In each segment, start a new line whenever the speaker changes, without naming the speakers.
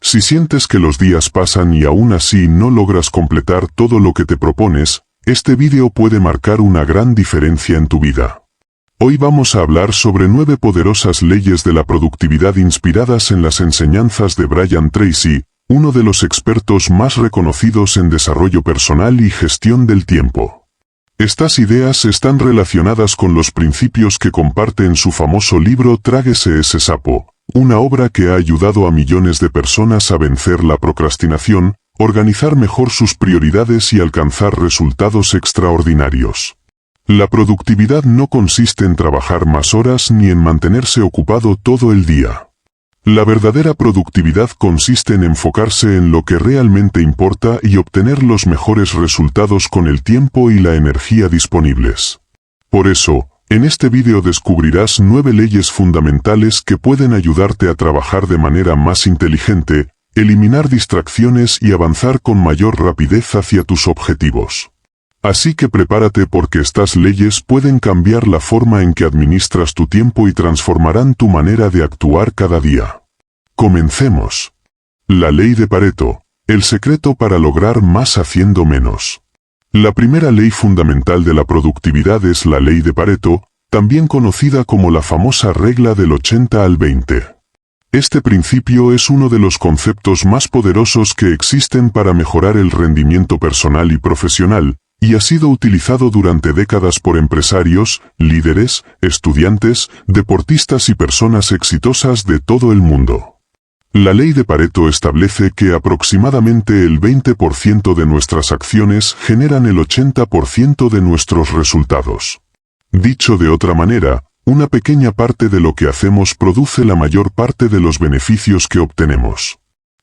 Si sientes que los días pasan y aún así no logras completar todo lo que te propones, este vídeo puede marcar una gran diferencia en tu vida. Hoy vamos a hablar sobre 9 poderosas leyes de la productividad inspiradas en las enseñanzas de Brian Tracy, uno de los expertos más reconocidos en desarrollo personal y gestión del tiempo. Estas ideas están relacionadas con los principios que comparte en su famoso libro Tráguese ese sapo, una obra que ha ayudado a millones de personas a vencer la procrastinación, organizar mejor sus prioridades y alcanzar resultados extraordinarios. La productividad no consiste en trabajar más horas ni en mantenerse ocupado todo el día. La verdadera productividad consiste en enfocarse en lo que realmente importa y obtener los mejores resultados con el tiempo y la energía disponibles. Por eso, en este vídeo descubrirás 9 leyes fundamentales que pueden ayudarte a trabajar de manera más inteligente, eliminar distracciones y avanzar con mayor rapidez hacia tus objetivos. Así que prepárate porque estas leyes pueden cambiar la forma en que administras tu tiempo y transformarán tu manera de actuar cada día. Comencemos. La ley de Pareto, el secreto para lograr más haciendo menos. La primera ley fundamental de la productividad es la ley de Pareto, también conocida como la famosa regla del 80 al 20. Este principio es uno de los conceptos más poderosos que existen para mejorar el rendimiento personal y profesional, y ha sido utilizado durante décadas por empresarios, líderes, estudiantes, deportistas y personas exitosas de todo el mundo. La ley de Pareto establece que aproximadamente el 20% de nuestras acciones generan el 80% de nuestros resultados. Dicho de otra manera, una pequeña parte de lo que hacemos produce la mayor parte de los beneficios que obtenemos.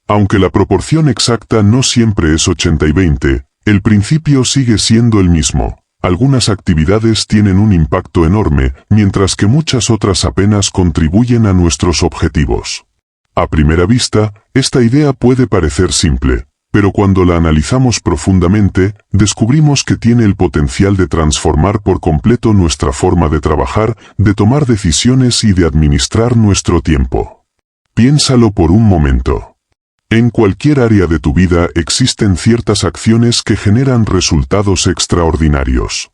Aunque la proporción exacta no siempre es 80 y 20, el principio sigue siendo el mismo. Algunas actividades tienen un impacto enorme, mientras que muchas otras apenas contribuyen a nuestros objetivos. A primera vista, esta idea puede parecer simple, pero cuando la analizamos profundamente, descubrimos que tiene el potencial de transformar por completo nuestra forma de trabajar, de tomar decisiones y de administrar nuestro tiempo. Piénsalo por un momento. En cualquier área de tu vida existen ciertas acciones que generan resultados extraordinarios.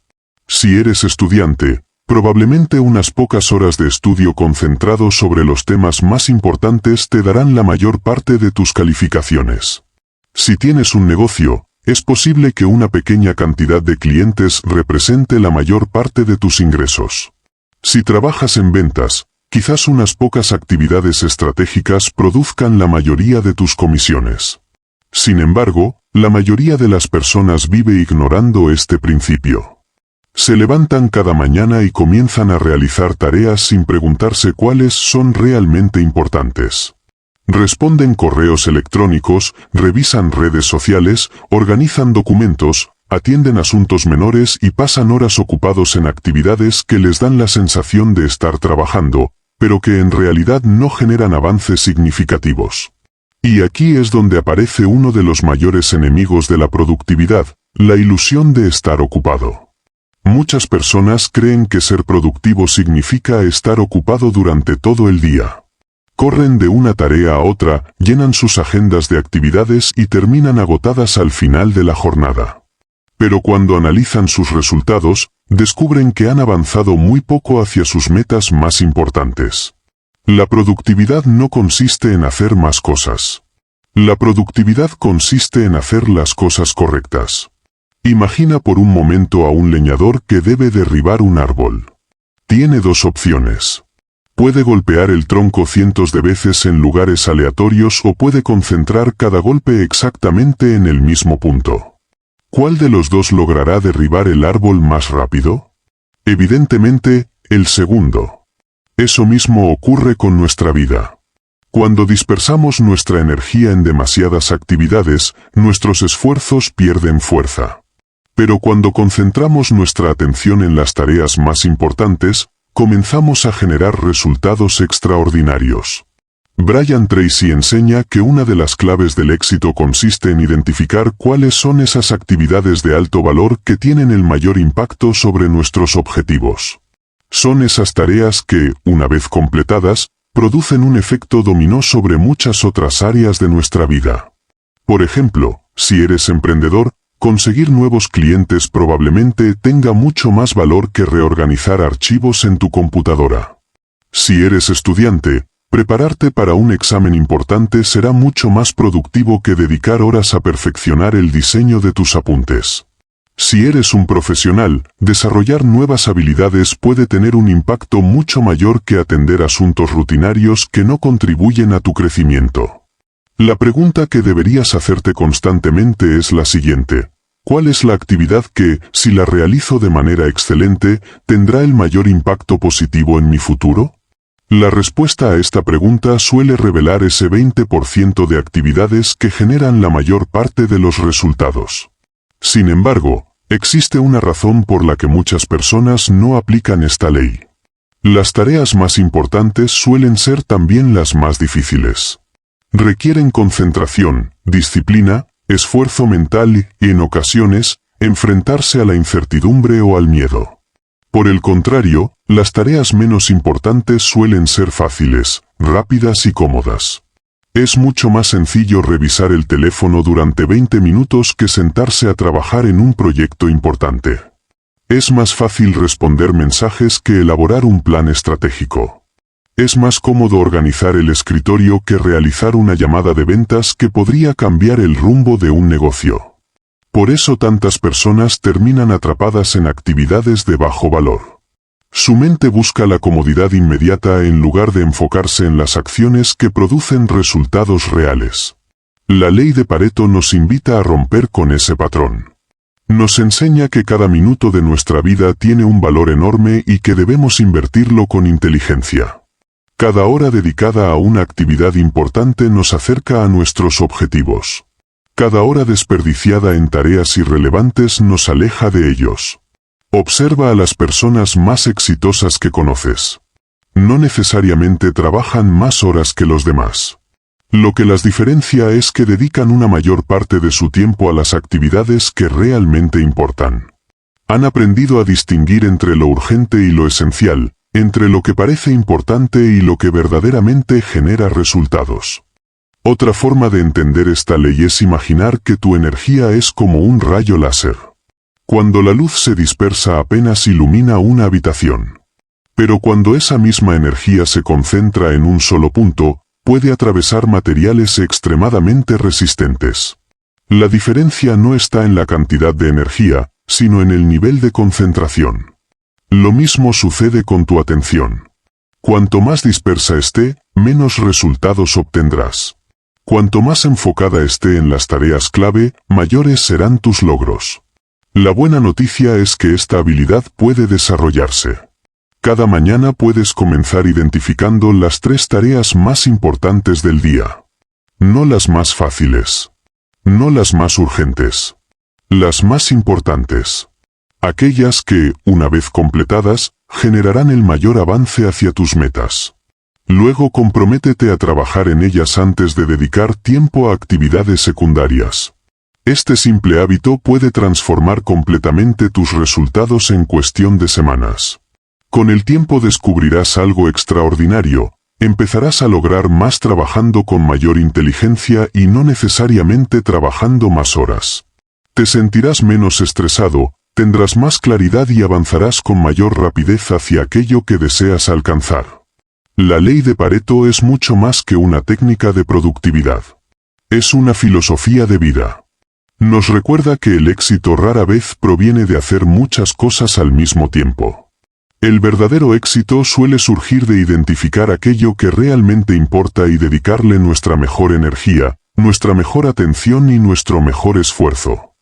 Si eres estudiante, probablemente unas pocas horas de estudio concentrado sobre los temas más importantes te darán la mayor parte de tus calificaciones. Si tienes un negocio, es posible que una pequeña cantidad de clientes represente la mayor parte de tus ingresos. Si trabajas en ventas, quizás unas pocas actividades estratégicas produzcan la mayoría de tus comisiones. Sin embargo, la mayoría de las personas vive ignorando este principio. Se levantan cada mañana y comienzan a realizar tareas sin preguntarse cuáles son realmente importantes. Responden correos electrónicos, revisan redes sociales, organizan documentos, atienden asuntos menores y pasan horas ocupados en actividades que les dan la sensación de estar trabajando, pero que en realidad no generan avances significativos. Y aquí es donde aparece uno de los mayores enemigos de la productividad, la ilusión de estar ocupado. Muchas personas creen que ser productivo significa estar ocupado durante todo el día. Corren de una tarea a otra, llenan sus agendas de actividades y terminan agotadas al final de la jornada. Pero cuando analizan sus resultados, descubren que han avanzado muy poco hacia sus metas más importantes. La productividad no consiste en hacer más cosas. La productividad consiste en hacer las cosas correctas. Imagina por un momento a un leñador que debe derribar un árbol. Tiene dos opciones. Puede golpear el tronco cientos de veces en lugares aleatorios o puede concentrar cada golpe exactamente en el mismo punto. ¿Cuál de los dos logrará derribar el árbol más rápido? Evidentemente, el segundo. Eso mismo ocurre con nuestra vida. Cuando dispersamos nuestra energía en demasiadas actividades, nuestros esfuerzos pierden fuerza. Pero cuando concentramos nuestra atención en las tareas más importantes, comenzamos a generar resultados extraordinarios. Brian Tracy enseña que una de las claves del éxito consiste en identificar cuáles son esas actividades de alto valor que tienen el mayor impacto sobre nuestros objetivos. Son esas tareas que, una vez completadas, producen un efecto dominó sobre muchas otras áreas de nuestra vida. Por ejemplo, si eres emprendedor, conseguir nuevos clientes probablemente tenga mucho más valor que reorganizar archivos en tu computadora. Si eres estudiante, prepararte para un examen importante será mucho más productivo que dedicar horas a perfeccionar el diseño de tus apuntes. Si eres un profesional, desarrollar nuevas habilidades puede tener un impacto mucho mayor que atender asuntos rutinarios que no contribuyen a tu crecimiento. La pregunta que deberías hacerte constantemente es la siguiente: ¿cuál es la actividad que, si la realizo de manera excelente, tendrá el mayor impacto positivo en mi futuro? La respuesta a esta pregunta suele revelar ese 20% de actividades que generan la mayor parte de los resultados. Sin embargo, existe una razón por la que muchas personas no aplican esta ley. Las tareas más importantes suelen ser también las más difíciles. Requieren concentración, disciplina, esfuerzo mental y, en ocasiones, enfrentarse a la incertidumbre o al miedo. Por el contrario, las tareas menos importantes suelen ser fáciles, rápidas y cómodas. Es mucho más sencillo revisar el teléfono durante 20 minutos que sentarse a trabajar en un proyecto importante. Es más fácil responder mensajes que elaborar un plan estratégico. Es más cómodo organizar el escritorio que realizar una llamada de ventas que podría cambiar el rumbo de un negocio. Por eso tantas personas terminan atrapadas en actividades de bajo valor. Su mente busca la comodidad inmediata en lugar de enfocarse en las acciones que producen resultados reales. La ley de Pareto nos invita a romper con ese patrón. Nos enseña que cada minuto de nuestra vida tiene un valor enorme y que debemos invertirlo con inteligencia. Cada hora dedicada a una actividad importante nos acerca a nuestros objetivos. Cada hora desperdiciada en tareas irrelevantes nos aleja de ellos. Observa a las personas más exitosas que conoces. No necesariamente trabajan más horas que los demás. Lo que las diferencia es que dedican una mayor parte de su tiempo a las actividades que realmente importan. Han aprendido a distinguir entre lo urgente y lo esencial, entre lo que parece importante y lo que verdaderamente genera resultados. Otra forma de entender esta ley es imaginar que tu energía es como un rayo láser. Cuando la luz se dispersa apenas ilumina una habitación. Pero cuando esa misma energía se concentra en un solo punto, puede atravesar materiales extremadamente resistentes. La diferencia no está en la cantidad de energía, sino en el nivel de concentración. Lo mismo sucede con tu atención. Cuanto más dispersa esté, menos resultados obtendrás. Cuanto más enfocada esté en las tareas clave, mayores serán tus logros. La buena noticia es que esta habilidad puede desarrollarse. Cada mañana puedes comenzar identificando las 3 tareas más importantes del día. No las más fáciles. No las más urgentes. Las más importantes. Aquellas que, una vez completadas, generarán el mayor avance hacia tus metas. Luego comprométete a trabajar en ellas antes de dedicar tiempo a actividades secundarias. Este simple hábito puede transformar completamente tus resultados en cuestión de semanas. Con el tiempo descubrirás algo extraordinario, empezarás a lograr más trabajando con mayor inteligencia y no necesariamente trabajando más horas. Te sentirás menos estresado, tendrás más claridad y avanzarás con mayor rapidez hacia aquello que deseas alcanzar. La ley de Pareto es mucho más que una técnica de productividad. Es una filosofía de vida. Nos recuerda que el éxito rara vez proviene de hacer muchas cosas al mismo tiempo. El verdadero éxito suele surgir de identificar aquello que realmente importa y dedicarle nuestra mejor energía, nuestra mejor atención y nuestro mejor esfuerzo.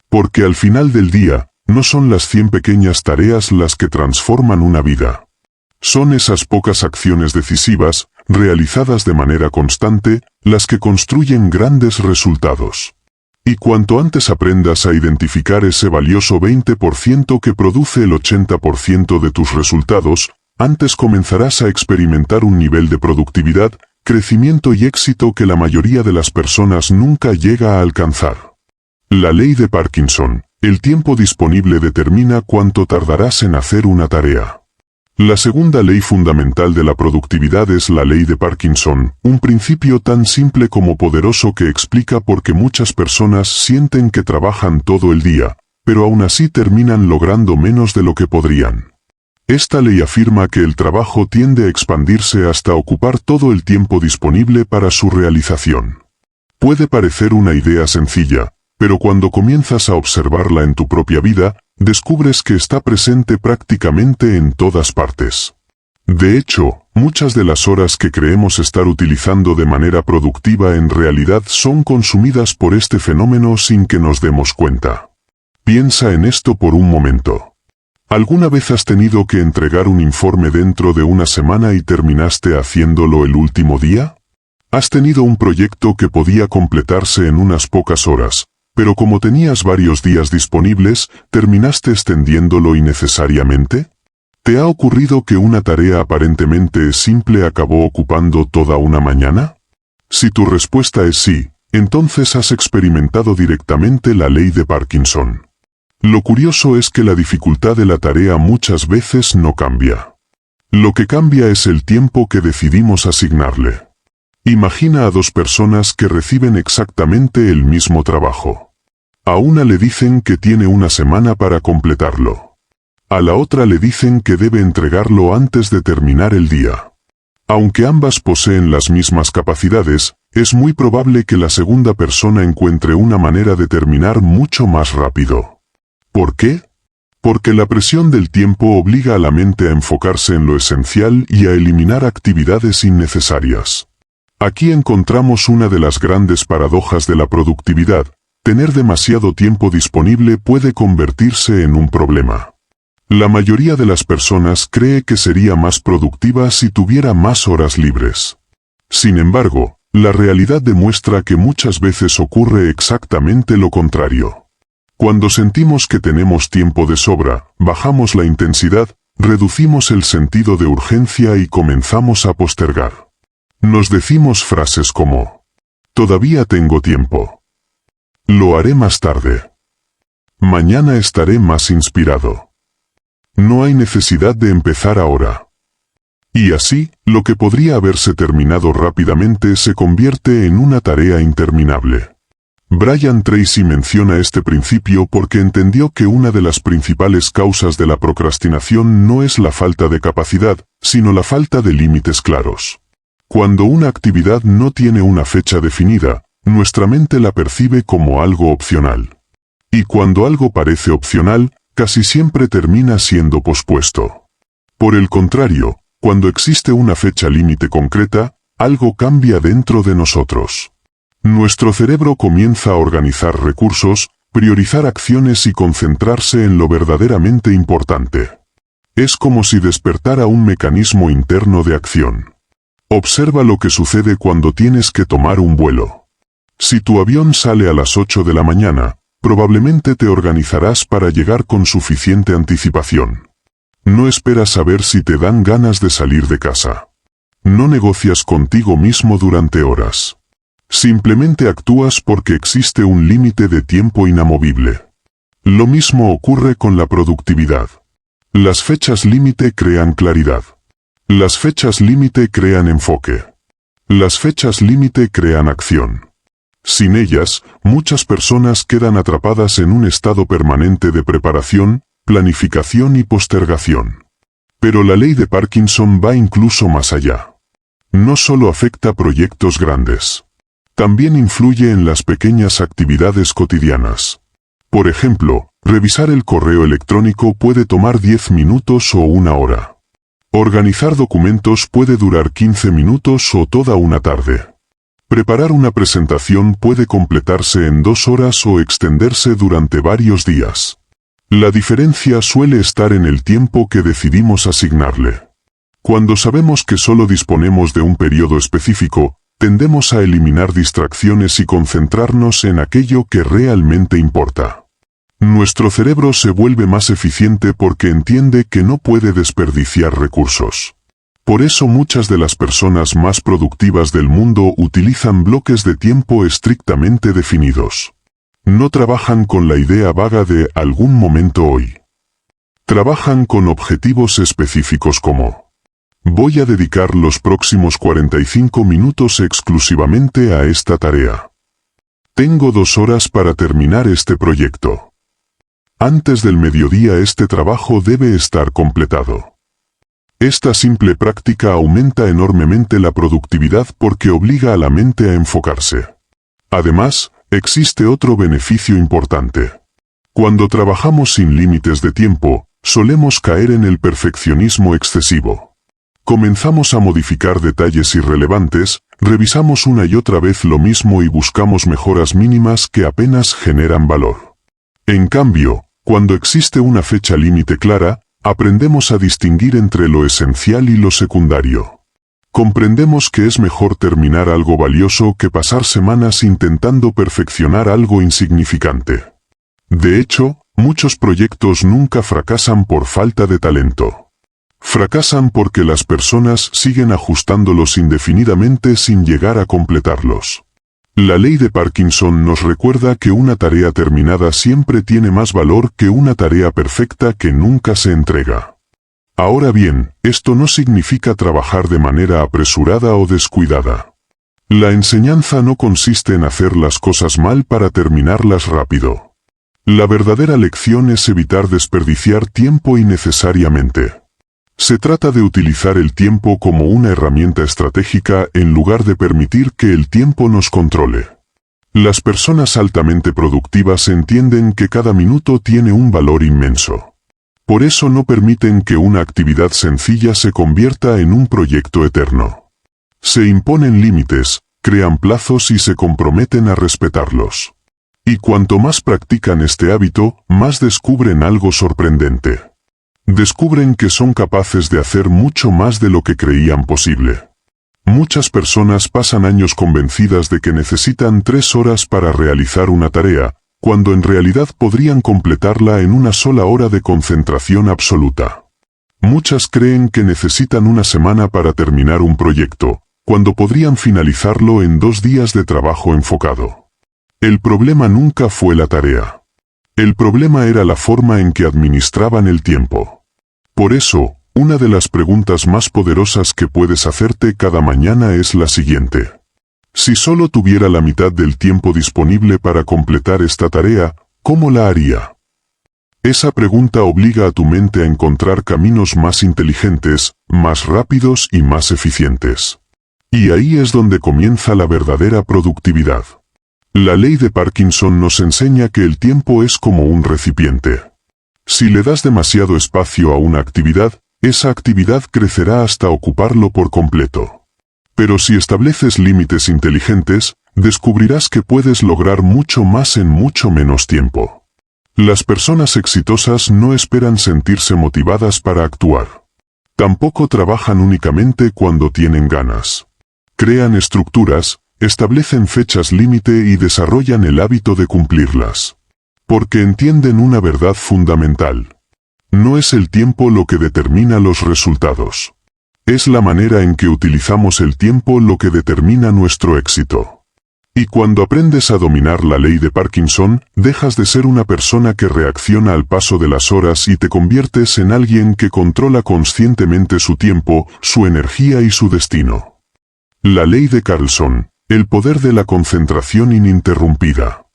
Porque al final del día, no son las 100 pequeñas tareas las que transforman una vida. Son esas pocas acciones decisivas, realizadas de manera constante, las que construyen grandes resultados. Y cuanto antes aprendas a identificar ese valioso 20% que produce el 80% de tus resultados, antes comenzarás a experimentar un nivel de productividad, crecimiento y éxito que la mayoría de las personas nunca llega a alcanzar. La ley de Parkinson: el tiempo disponible determina cuánto tardarás en hacer una tarea. La segunda ley fundamental de la productividad es la ley de Parkinson, un principio tan simple como poderoso que explica por qué muchas personas sienten que trabajan todo el día, pero aún así terminan logrando menos de lo que podrían. Esta ley afirma que el trabajo tiende a expandirse hasta ocupar todo el tiempo disponible para su realización. Puede parecer una idea sencilla, pero cuando comienzas a observarla en tu propia vida, descubres que está presente prácticamente en todas partes. De hecho, muchas de las horas que creemos estar utilizando de manera productiva en realidad son consumidas por este fenómeno sin que nos demos cuenta. Piensa en esto por un momento. ¿Alguna vez has tenido que entregar un informe dentro de una semana y terminaste haciéndolo el último día? ¿Has tenido un proyecto que podía completarse en unas pocas horas, pero como tenías varios días disponibles, terminaste extendiéndolo innecesariamente? ¿Te ha ocurrido que una tarea aparentemente simple acabó ocupando toda una mañana? Si tu respuesta es sí, entonces has experimentado directamente la ley de Parkinson. Lo curioso es que la dificultad de la tarea muchas veces no cambia. Lo que cambia es el tiempo que decidimos asignarle. Imagina a dos personas que reciben exactamente el mismo trabajo. A una le dicen que tiene una semana para completarlo. A la otra le dicen que debe entregarlo antes de terminar el día. Aunque ambas poseen las mismas capacidades, es muy probable que la segunda persona encuentre una manera de terminar mucho más rápido. ¿Por qué? Porque la presión del tiempo obliga a la mente a enfocarse en lo esencial y a eliminar actividades innecesarias. Aquí encontramos una de las grandes paradojas de la productividad. Tener demasiado tiempo disponible puede convertirse en un problema. La mayoría de las personas cree que sería más productiva si tuviera más horas libres. Sin embargo, la realidad demuestra que muchas veces ocurre exactamente lo contrario. Cuando sentimos que tenemos tiempo de sobra, bajamos la intensidad, reducimos el sentido de urgencia y comenzamos a postergar. Nos decimos frases como: "Todavía tengo tiempo. Lo haré más tarde. Mañana estaré más inspirado. No hay necesidad de empezar ahora". Y así, lo que podría haberse terminado rápidamente se convierte en una tarea interminable. Brian Tracy menciona este principio porque entendió que una de las principales causas de la procrastinación no es la falta de capacidad, sino la falta de límites claros. Cuando una actividad no tiene una fecha definida, nuestra mente la percibe como algo opcional. Y cuando algo parece opcional, casi siempre termina siendo pospuesto. Por el contrario, cuando existe una fecha límite concreta, algo cambia dentro de nosotros. Nuestro cerebro comienza a organizar recursos, priorizar acciones y concentrarse en lo verdaderamente importante. Es como si despertara un mecanismo interno de acción. Observa lo que sucede cuando tienes que tomar un vuelo. Si tu avión sale a las 8 de la mañana, probablemente te organizarás para llegar con suficiente anticipación. No esperas a ver si te dan ganas de salir de casa. No negocias contigo mismo durante horas. Simplemente actúas porque existe un límite de tiempo inamovible. Lo mismo ocurre con la productividad. Las fechas límite crean claridad. Las fechas límite crean enfoque. Las fechas límite crean acción. Sin ellas, muchas personas quedan atrapadas en un estado permanente de preparación, planificación y postergación. Pero la ley de Parkinson va incluso más allá. No solo afecta proyectos grandes. También influye en las pequeñas actividades cotidianas. Por ejemplo, revisar el correo electrónico puede tomar 10 minutos o una hora. Organizar documentos puede durar 15 minutos o toda una tarde. Preparar una presentación puede completarse en 2 horas o extenderse durante varios días. La diferencia suele estar en el tiempo que decidimos asignarle. Cuando sabemos que solo disponemos de un periodo específico, tendemos a eliminar distracciones y concentrarnos en aquello que realmente importa. Nuestro cerebro se vuelve más eficiente porque entiende que no puede desperdiciar recursos. Por eso muchas de las personas más productivas del mundo utilizan bloques de tiempo estrictamente definidos. No trabajan con la idea vaga de algún momento hoy. Trabajan con objetivos específicos como: voy a dedicar los próximos 45 minutos exclusivamente a esta tarea. Tengo 2 horas para terminar este proyecto. Antes del mediodía este trabajo debe estar completado. Esta simple práctica aumenta enormemente la productividad porque obliga a la mente a enfocarse. Además, existe otro beneficio importante. Cuando trabajamos sin límites de tiempo, solemos caer en el perfeccionismo excesivo. Comenzamos a modificar detalles irrelevantes, revisamos una y otra vez lo mismo y buscamos mejoras mínimas que apenas generan valor. En cambio, cuando existe una fecha límite clara, aprendemos a distinguir entre lo esencial y lo secundario. Comprendemos que es mejor terminar algo valioso que pasar semanas intentando perfeccionar algo insignificante. De hecho, muchos proyectos nunca fracasan por falta de talento. Fracasan porque las personas siguen ajustándolos indefinidamente sin llegar a completarlos. La ley de Parkinson nos recuerda que una tarea terminada siempre tiene más valor que una tarea perfecta que nunca se entrega. Ahora bien, esto no significa trabajar de manera apresurada o descuidada. La enseñanza no consiste en hacer las cosas mal para terminarlas rápido. La verdadera lección es evitar desperdiciar tiempo innecesariamente. Se trata de utilizar el tiempo como una herramienta estratégica en lugar de permitir que el tiempo nos controle. Las personas altamente productivas entienden que cada minuto tiene un valor inmenso. Por eso no permiten que una actividad sencilla se convierta en un proyecto eterno. Se imponen límites, crean plazos y se comprometen a respetarlos. Y cuanto más practican este hábito, más descubren algo sorprendente. Descubren que son capaces de hacer mucho más de lo que creían posible. Muchas personas pasan años convencidas de que necesitan 3 horas para realizar una tarea, cuando en realidad podrían completarla en una sola hora de concentración absoluta. Muchas creen que necesitan una semana para terminar un proyecto, cuando podrían finalizarlo en 2 días de trabajo enfocado. El problema nunca fue la tarea. El problema era la forma en que administraban el tiempo. Por eso, una de las preguntas más poderosas que puedes hacerte cada mañana es la siguiente. Si solo tuviera la mitad del tiempo disponible para completar esta tarea, ¿cómo la haría? Esa pregunta obliga a tu mente a encontrar caminos más inteligentes, más rápidos y más eficientes. Y ahí es donde comienza la verdadera productividad. La ley de Parkinson nos enseña que el tiempo es como un recipiente. Si le das demasiado espacio a una actividad, esa actividad crecerá hasta ocuparlo por completo. Pero si estableces límites inteligentes, descubrirás que puedes lograr mucho más en mucho menos tiempo. Las personas exitosas no esperan sentirse motivadas para actuar. Tampoco trabajan únicamente cuando tienen ganas. Crean estructuras, establecen fechas límite y desarrollan el hábito de cumplirlas. Porque entienden una verdad fundamental. No es el tiempo lo que determina los resultados. Es la manera en que utilizamos el tiempo lo que determina nuestro éxito. Y cuando aprendes a dominar la ley de Parkinson, dejas de ser una persona que reacciona al paso de las horas y te conviertes en alguien que controla conscientemente su tiempo, su energía y su destino. La ley de Carlson, el poder de la concentración ininterrumpida.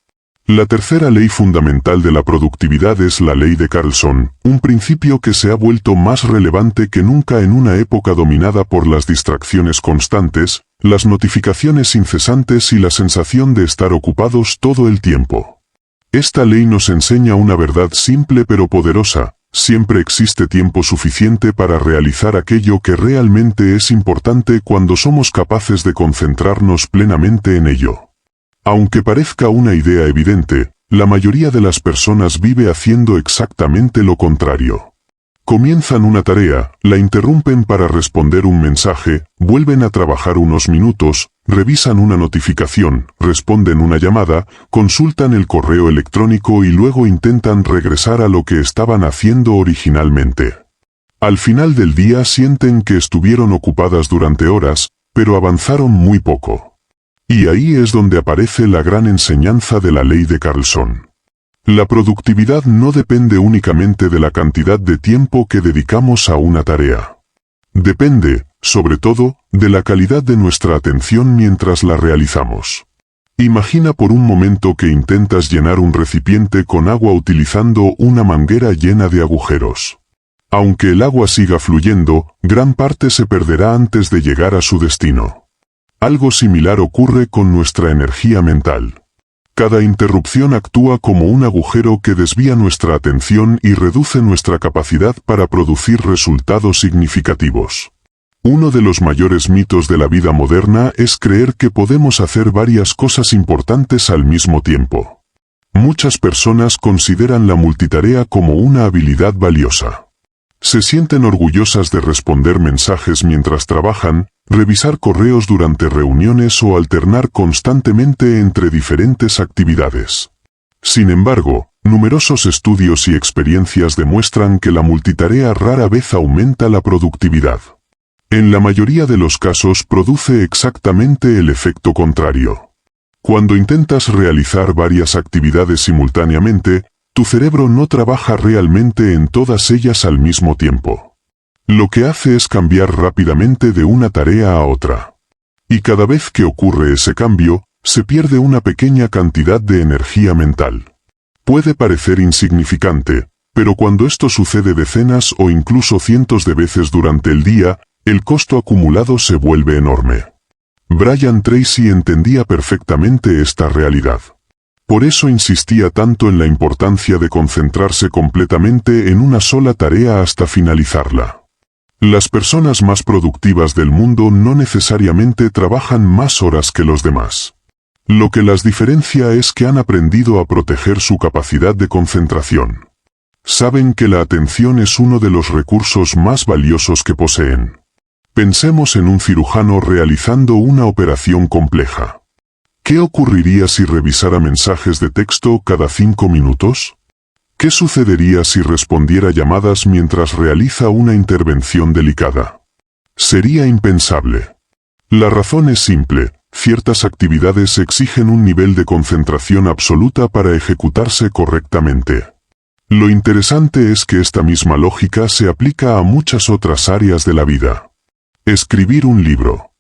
La tercera ley fundamental de la productividad es la ley de Carlson, un principio que se ha vuelto más relevante que nunca en una época dominada por las distracciones constantes, las notificaciones incesantes y la sensación de estar ocupados todo el tiempo. Esta ley nos enseña una verdad simple pero poderosa: siempre existe tiempo suficiente para realizar aquello que realmente es importante cuando somos capaces de concentrarnos plenamente en ello. Aunque parezca una idea evidente, la mayoría de las personas vive haciendo exactamente lo contrario. Comienzan una tarea, la interrumpen para responder un mensaje, vuelven a trabajar unos minutos, revisan una notificación, responden una llamada, consultan el correo electrónico y luego intentan regresar a lo que estaban haciendo originalmente. Al final del día sienten que estuvieron ocupadas durante horas, pero avanzaron muy poco. Y ahí es donde aparece la gran enseñanza de la ley de Carlson. La productividad no depende únicamente de la cantidad de tiempo que dedicamos a una tarea. Depende, sobre todo, de la calidad de nuestra atención mientras la realizamos. Imagina por un momento que intentas llenar un recipiente con agua utilizando una manguera llena de agujeros. Aunque el agua siga fluyendo, gran parte se perderá antes de llegar a su destino. Algo similar ocurre con nuestra energía mental. Cada interrupción actúa como un agujero que desvía nuestra atención y reduce nuestra capacidad para producir resultados significativos. Uno de los mayores mitos de la vida moderna es creer que podemos hacer varias cosas importantes al mismo tiempo. Muchas personas consideran la multitarea como una habilidad valiosa. Se sienten orgullosas de responder mensajes mientras trabajan, revisar correos durante reuniones o alternar constantemente entre diferentes actividades. Sin embargo, numerosos estudios y experiencias demuestran que la multitarea rara vez aumenta la productividad. En la mayoría de los casos produce exactamente el efecto contrario. Cuando intentas realizar varias actividades simultáneamente, tu cerebro no trabaja realmente en todas ellas al mismo tiempo. Lo que hace es cambiar rápidamente de una tarea a otra. Y cada vez que ocurre ese cambio, se pierde una pequeña cantidad de energía mental. Puede parecer insignificante, pero cuando esto sucede decenas o incluso cientos de veces durante el día, el costo acumulado se vuelve enorme. Brian Tracy entendía perfectamente esta realidad. Por eso insistía tanto en la importancia de concentrarse completamente en una sola tarea hasta finalizarla. Las personas más productivas del mundo no necesariamente trabajan más horas que los demás. Lo que las diferencia es que han aprendido a proteger su capacidad de concentración. Saben que la atención es uno de los recursos más valiosos que poseen. Pensemos en un cirujano realizando una operación compleja. ¿Qué ocurriría si revisara mensajes de texto cada 5 minutos? ¿Qué sucedería si respondiera llamadas mientras realiza una intervención delicada? Sería impensable. La razón es simple, ciertas actividades exigen un nivel de concentración absoluta para ejecutarse correctamente. Lo interesante es que esta misma lógica se aplica a muchas otras áreas de la vida. Escribir un libro.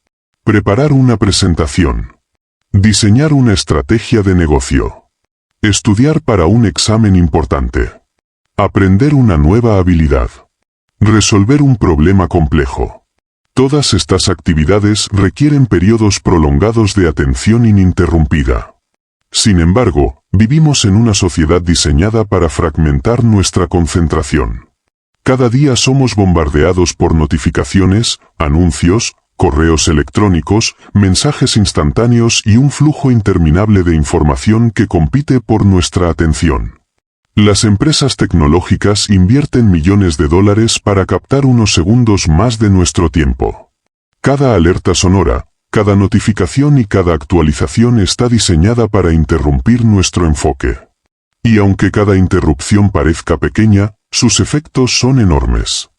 Preparar una presentación. Diseñar una estrategia de negocio. Estudiar para un examen importante. Aprender una nueva habilidad. Resolver un problema complejo. Todas estas actividades requieren periodos prolongados de atención ininterrumpida. Sin embargo, vivimos en una sociedad diseñada para fragmentar nuestra concentración. Cada día somos bombardeados por notificaciones, anuncios, correos electrónicos, mensajes instantáneos y un flujo interminable de información que compite por nuestra atención. Las empresas tecnológicas invierten millones de dólares para captar unos segundos más de nuestro tiempo. Cada alerta sonora, cada notificación y cada actualización está diseñada para interrumpir nuestro enfoque. Y aunque cada interrupción parezca pequeña, sus efectos son enormes.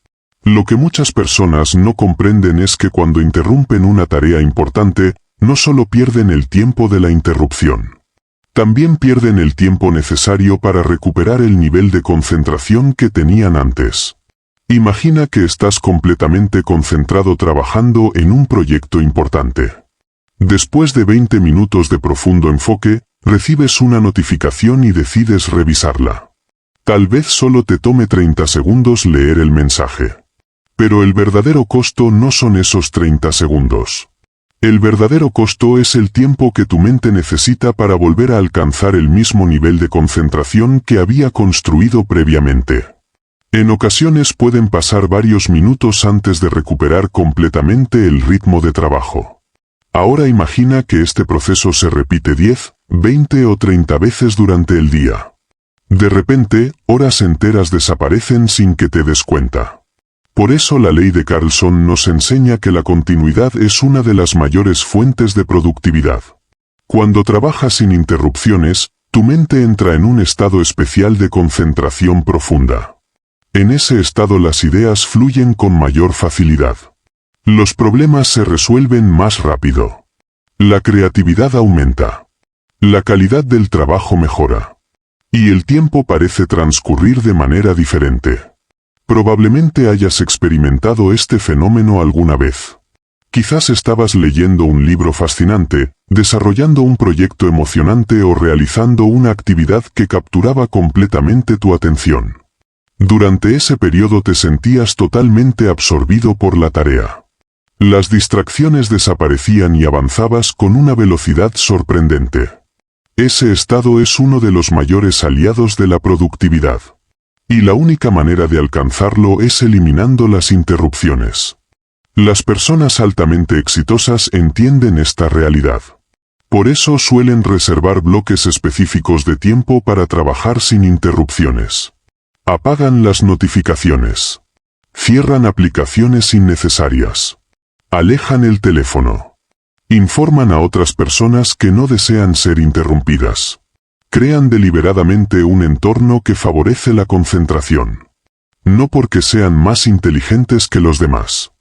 Lo que muchas personas no comprenden es que cuando interrumpen una tarea importante, no solo pierden el tiempo de la interrupción. También pierden el tiempo necesario para recuperar el nivel de concentración que tenían antes. Imagina que estás completamente concentrado trabajando en un proyecto importante. Después de 20 minutos de profundo enfoque, recibes una notificación y decides revisarla. Tal vez solo te tome 30 segundos leer el mensaje. Pero el verdadero costo no son esos 30 segundos. El verdadero costo es el tiempo que tu mente necesita para volver a alcanzar el mismo nivel de concentración que había construido previamente. En ocasiones pueden pasar varios minutos antes de recuperar completamente el ritmo de trabajo. Ahora imagina que este proceso se repite 10, 20 o 30 veces durante el día. De repente, horas enteras desaparecen sin que te des cuenta. Por eso la ley de Carlson nos enseña que la continuidad es una de las mayores fuentes de productividad. Cuando trabajas sin interrupciones, tu mente entra en un estado especial de concentración profunda. En ese estado las ideas fluyen con mayor facilidad. Los problemas se resuelven más rápido. La creatividad aumenta. La calidad del trabajo mejora. Y el tiempo parece transcurrir de manera diferente. Probablemente hayas experimentado este fenómeno alguna vez. Quizás estabas leyendo un libro fascinante, desarrollando un proyecto emocionante o realizando una actividad que capturaba completamente tu atención. Durante ese periodo te sentías totalmente absorbido por la tarea. Las distracciones desaparecían y avanzabas con una velocidad sorprendente. Ese estado es uno de los mayores aliados de la productividad. Y la única manera de alcanzarlo es eliminando las interrupciones. Las personas altamente exitosas entienden esta realidad. Por eso suelen reservar bloques específicos de tiempo para trabajar sin interrupciones. Apagan las notificaciones. Cierran aplicaciones innecesarias. Alejan el teléfono. Informan a otras personas que no desean ser interrumpidas. Crean deliberadamente un entorno que favorece la concentración. No porque sean más inteligentes que los demás,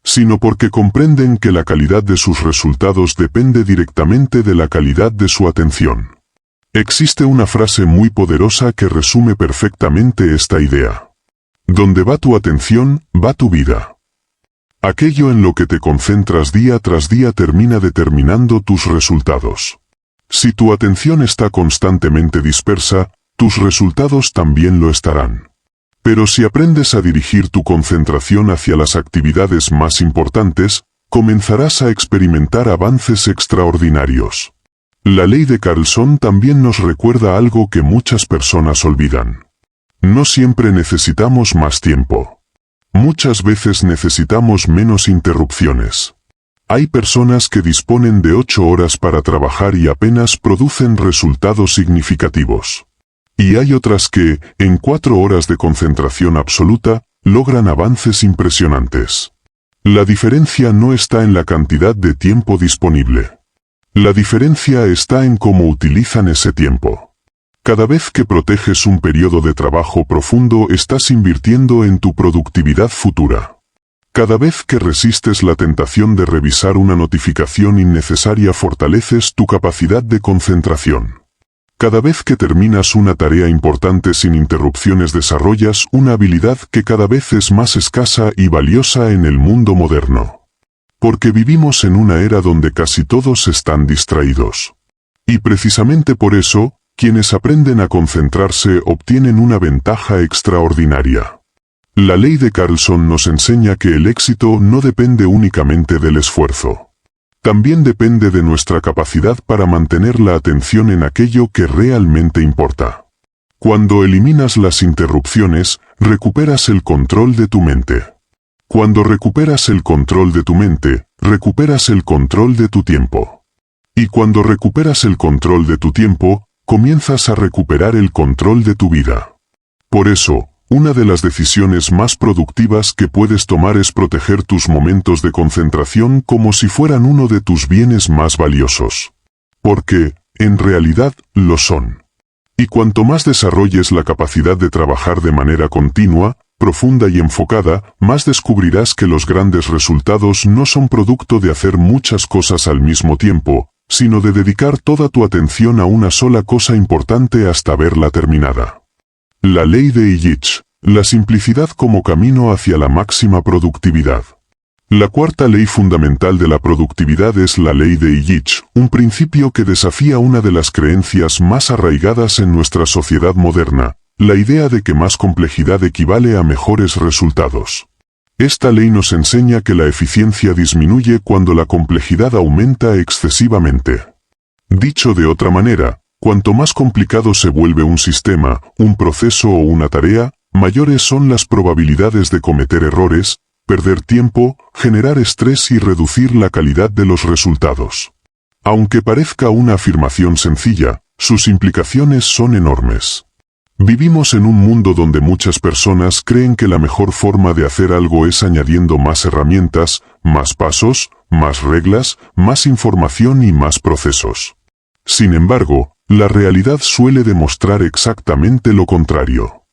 sino porque comprenden que la calidad de sus resultados depende directamente de la calidad de su atención. Existe una frase muy poderosa que resume perfectamente esta idea. Donde va tu atención, va tu vida. Aquello en lo que te concentras día tras día termina determinando tus resultados. Si tu atención está constantemente dispersa, tus resultados también lo estarán. Pero si aprendes a dirigir tu concentración hacia las actividades más importantes, comenzarás a experimentar avances extraordinarios. La ley de Carlson también nos recuerda algo que muchas personas olvidan. No siempre necesitamos más tiempo. Muchas veces necesitamos menos interrupciones. Hay personas que disponen de 8 horas para trabajar y apenas producen resultados significativos. Y hay otras que, en 4 horas de concentración absoluta, logran avances impresionantes. La diferencia no está en la cantidad de tiempo disponible. La diferencia está en cómo utilizan ese tiempo. Cada vez que proteges un periodo de trabajo profundo estás invirtiendo en tu productividad futura. Cada vez que resistes la tentación de revisar una notificación innecesaria fortaleces tu capacidad de concentración. Cada vez que terminas una tarea importante sin interrupciones desarrollas una habilidad que cada vez es más escasa y valiosa en el mundo moderno. Porque vivimos en una era donde casi todos están distraídos. Y precisamente por eso, quienes aprenden a concentrarse obtienen una ventaja extraordinaria. La ley de Carlson nos enseña que el éxito no depende únicamente del esfuerzo. También depende de nuestra capacidad para mantener la atención en aquello que realmente importa. Cuando eliminas las interrupciones, recuperas el control de tu mente. Cuando recuperas el control de tu mente, recuperas el control de tu tiempo. Y cuando recuperas el control de tu tiempo, comienzas a recuperar el control de tu vida. Por eso, una de las decisiones más productivas que puedes tomar es proteger tus momentos de concentración como si fueran uno de tus bienes más valiosos. Porque, en realidad, lo son. Y cuanto más desarrolles la capacidad de trabajar de manera continua, profunda y enfocada, más descubrirás que los grandes resultados no son producto de hacer muchas cosas al mismo tiempo, sino de dedicar toda tu atención a una sola cosa importante hasta verla terminada. La ley de Illich, la simplicidad como camino hacia la máxima productividad. La cuarta ley fundamental de la productividad es la ley de Illich, un principio que desafía una de las creencias más arraigadas en nuestra sociedad moderna, la idea de que más complejidad equivale a mejores resultados. Esta ley nos enseña que la eficiencia disminuye cuando la complejidad aumenta excesivamente. Dicho de otra manera, cuanto más complicado se vuelve un sistema, un proceso o una tarea, mayores son las probabilidades de cometer errores, perder tiempo, generar estrés y reducir la calidad de los resultados. Aunque parezca una afirmación sencilla, sus implicaciones son enormes. Vivimos en un mundo donde muchas personas creen que la mejor forma de hacer algo es añadiendo más herramientas, más pasos, más reglas, más información y más procesos. Sin embargo, la realidad suele demostrar exactamente lo contrario.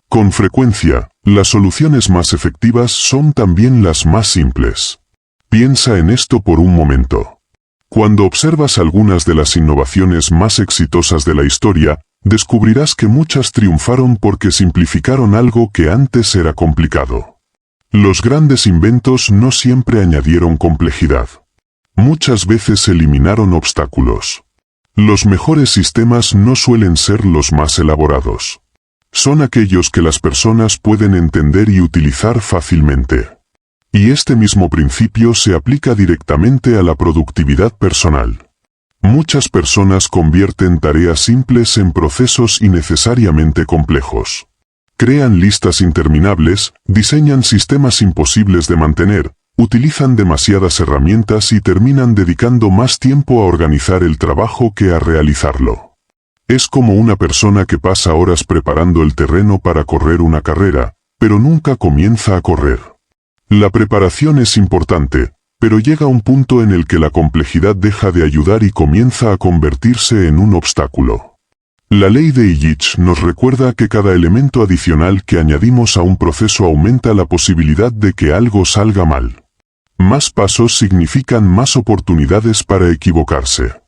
Con frecuencia, las soluciones más efectivas son también las más simples. Piensa en esto por un momento. Cuando observas algunas de las innovaciones más exitosas de la historia, Descubrirás que muchas triunfaron porque simplificaron algo que antes era complicado. Los grandes inventos no siempre añadieron complejidad. Muchas veces eliminaron obstáculos. Los mejores sistemas no suelen ser los más elaborados. Son aquellos que las personas pueden entender y utilizar fácilmente. Y este mismo principio se aplica directamente a la productividad personal. Muchas personas convierten tareas simples en procesos innecesariamente complejos. Crean listas interminables, diseñan sistemas imposibles de mantener, utilizan demasiadas herramientas y terminan dedicando más tiempo a organizar el trabajo que a realizarlo. Es como una persona que pasa horas preparando el terreno para correr una carrera, pero nunca comienza a correr. La preparación es importante, pero llega un punto en el que la complejidad deja de ayudar y comienza a convertirse en un obstáculo. La ley de Illich nos recuerda que cada elemento adicional que añadimos a un proceso aumenta la posibilidad de que algo salga mal. Más pasos significan más oportunidades para equivocarse.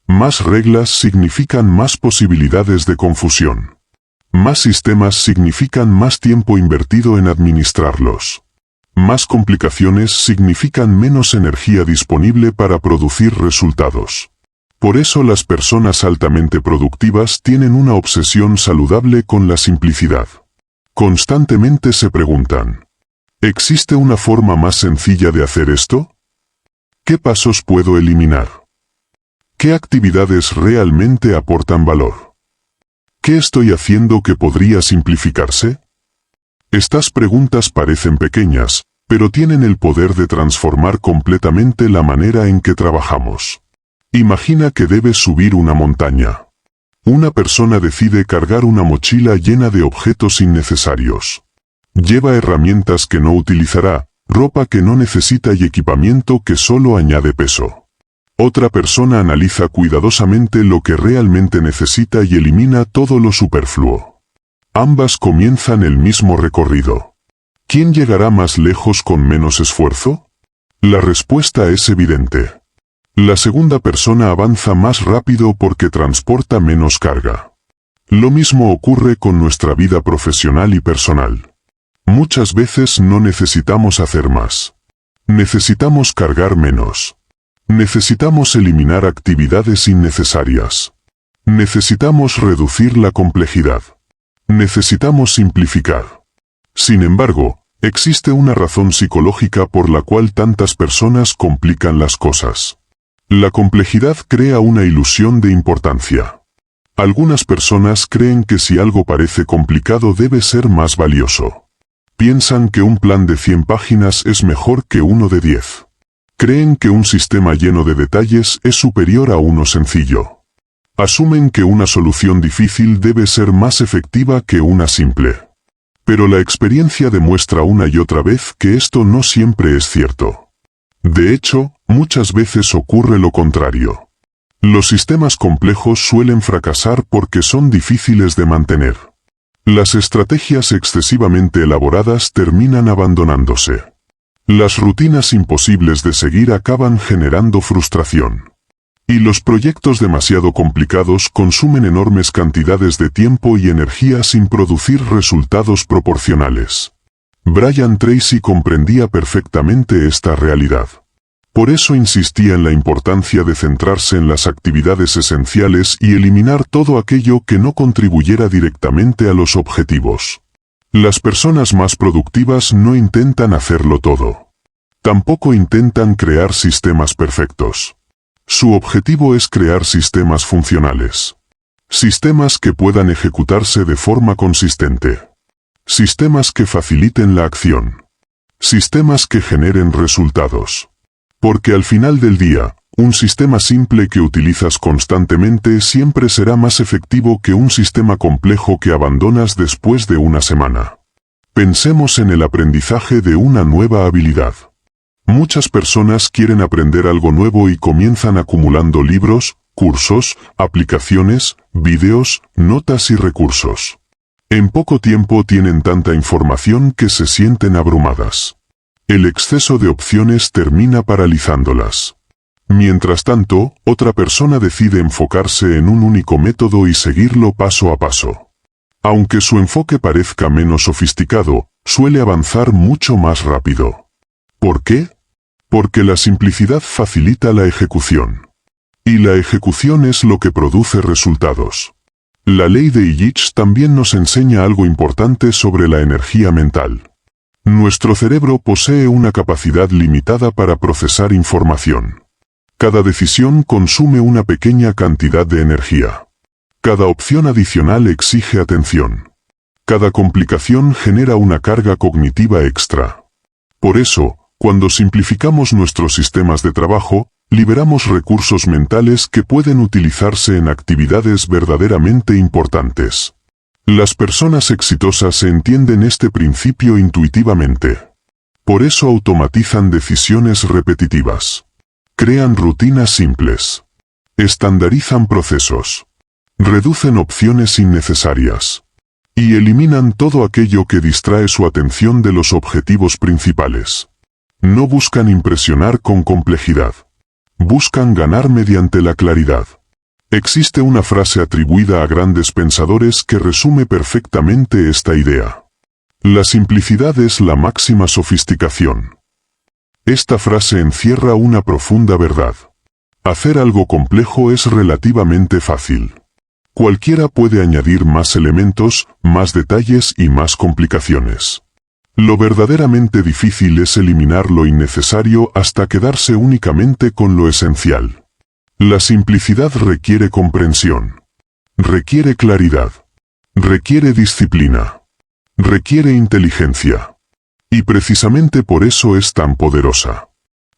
Más reglas significan más posibilidades de confusión. Más sistemas significan más tiempo invertido en administrarlos. Más complicaciones significan menos energía disponible para producir resultados. Por eso las personas altamente productivas tienen una obsesión saludable con la simplicidad. Constantemente se preguntan: ¿existe una forma más sencilla de hacer esto? ¿Qué pasos puedo eliminar? ¿Qué actividades realmente aportan valor? ¿Qué estoy haciendo que podría simplificarse? Estas preguntas parecen pequeñas, pero tienen el poder de transformar completamente la manera en que trabajamos. Imagina que debes subir una montaña. Una persona decide cargar una mochila llena de objetos innecesarios. Lleva herramientas que no utilizará, ropa que no necesita y equipamiento que solo añade peso. Otra persona analiza cuidadosamente lo que realmente necesita y elimina todo lo superfluo. Ambas comienzan el mismo recorrido. ¿Quién llegará más lejos con menos esfuerzo? La respuesta es evidente. La segunda persona avanza más rápido porque transporta menos carga. Lo mismo ocurre con nuestra vida profesional y personal. Muchas veces no necesitamos hacer más. Necesitamos cargar menos. Necesitamos eliminar actividades innecesarias. Necesitamos reducir la complejidad. Necesitamos simplificar. Sin embargo, existe una razón psicológica por la cual tantas personas complican las cosas. La complejidad crea una ilusión de importancia. Algunas personas creen que si algo parece complicado debe ser más valioso. Piensan que un plan de 100 páginas es mejor que uno de 10. Creen que un sistema lleno de detalles es superior a uno sencillo. Asumen que una solución difícil debe ser más efectiva que una simple. Pero la experiencia demuestra una y otra vez que esto no siempre es cierto. De hecho, muchas veces ocurre lo contrario. Los sistemas complejos suelen fracasar porque son difíciles de mantener. Las estrategias excesivamente elaboradas terminan abandonándose. Las rutinas imposibles de seguir acaban generando frustración. Y los proyectos demasiado complicados consumen enormes cantidades de tiempo y energía sin producir resultados proporcionales. Brian Tracy comprendía perfectamente esta realidad. Por eso insistía en la importancia de centrarse en las actividades esenciales y eliminar todo aquello que no contribuyera directamente a los objetivos. Las personas más productivas no intentan hacerlo todo. Tampoco intentan crear sistemas perfectos. Su objetivo es crear sistemas funcionales. Sistemas que puedan ejecutarse de forma consistente. Sistemas que faciliten la acción. Sistemas que generen resultados. Porque al final del día, un sistema simple que utilizas constantemente siempre será más efectivo que un sistema complejo que abandonas después de una semana. Pensemos en el aprendizaje de una nueva habilidad. Muchas personas quieren aprender algo nuevo y comienzan acumulando libros, cursos, aplicaciones, vídeos, notas y recursos. En poco tiempo tienen tanta información que se sienten abrumadas. El exceso de opciones termina paralizándolas. Mientras tanto, otra persona decide enfocarse en un único método y seguirlo paso a paso. Aunque su enfoque parezca menos sofisticado, suele avanzar mucho más rápido. ¿Por qué? Porque la simplicidad facilita la ejecución. Y la ejecución es lo que produce resultados. La ley de Illich también nos enseña algo importante sobre la energía mental. Nuestro cerebro posee una capacidad limitada para procesar información. Cada decisión consume una pequeña cantidad de energía. Cada opción adicional exige atención. Cada complicación genera una carga cognitiva extra. Por eso, cuando simplificamos nuestros sistemas de trabajo, liberamos recursos mentales que pueden utilizarse en actividades verdaderamente importantes. Las personas exitosas entienden este principio intuitivamente. Por eso automatizan decisiones repetitivas. Crean rutinas simples. Estandarizan procesos. Reducen opciones innecesarias. Y eliminan todo aquello que distrae su atención de los objetivos principales. No buscan impresionar con complejidad. Buscan ganar mediante la claridad. Existe una frase atribuida a grandes pensadores que resume perfectamente esta idea. La simplicidad es la máxima sofisticación. Esta frase encierra una profunda verdad. Hacer algo complejo es relativamente fácil. Cualquiera puede añadir más elementos, más detalles y más complicaciones. Lo verdaderamente difícil es eliminar lo innecesario hasta quedarse únicamente con lo esencial. La simplicidad requiere comprensión. Requiere claridad. Requiere disciplina. Requiere inteligencia. Y precisamente por eso es tan poderosa.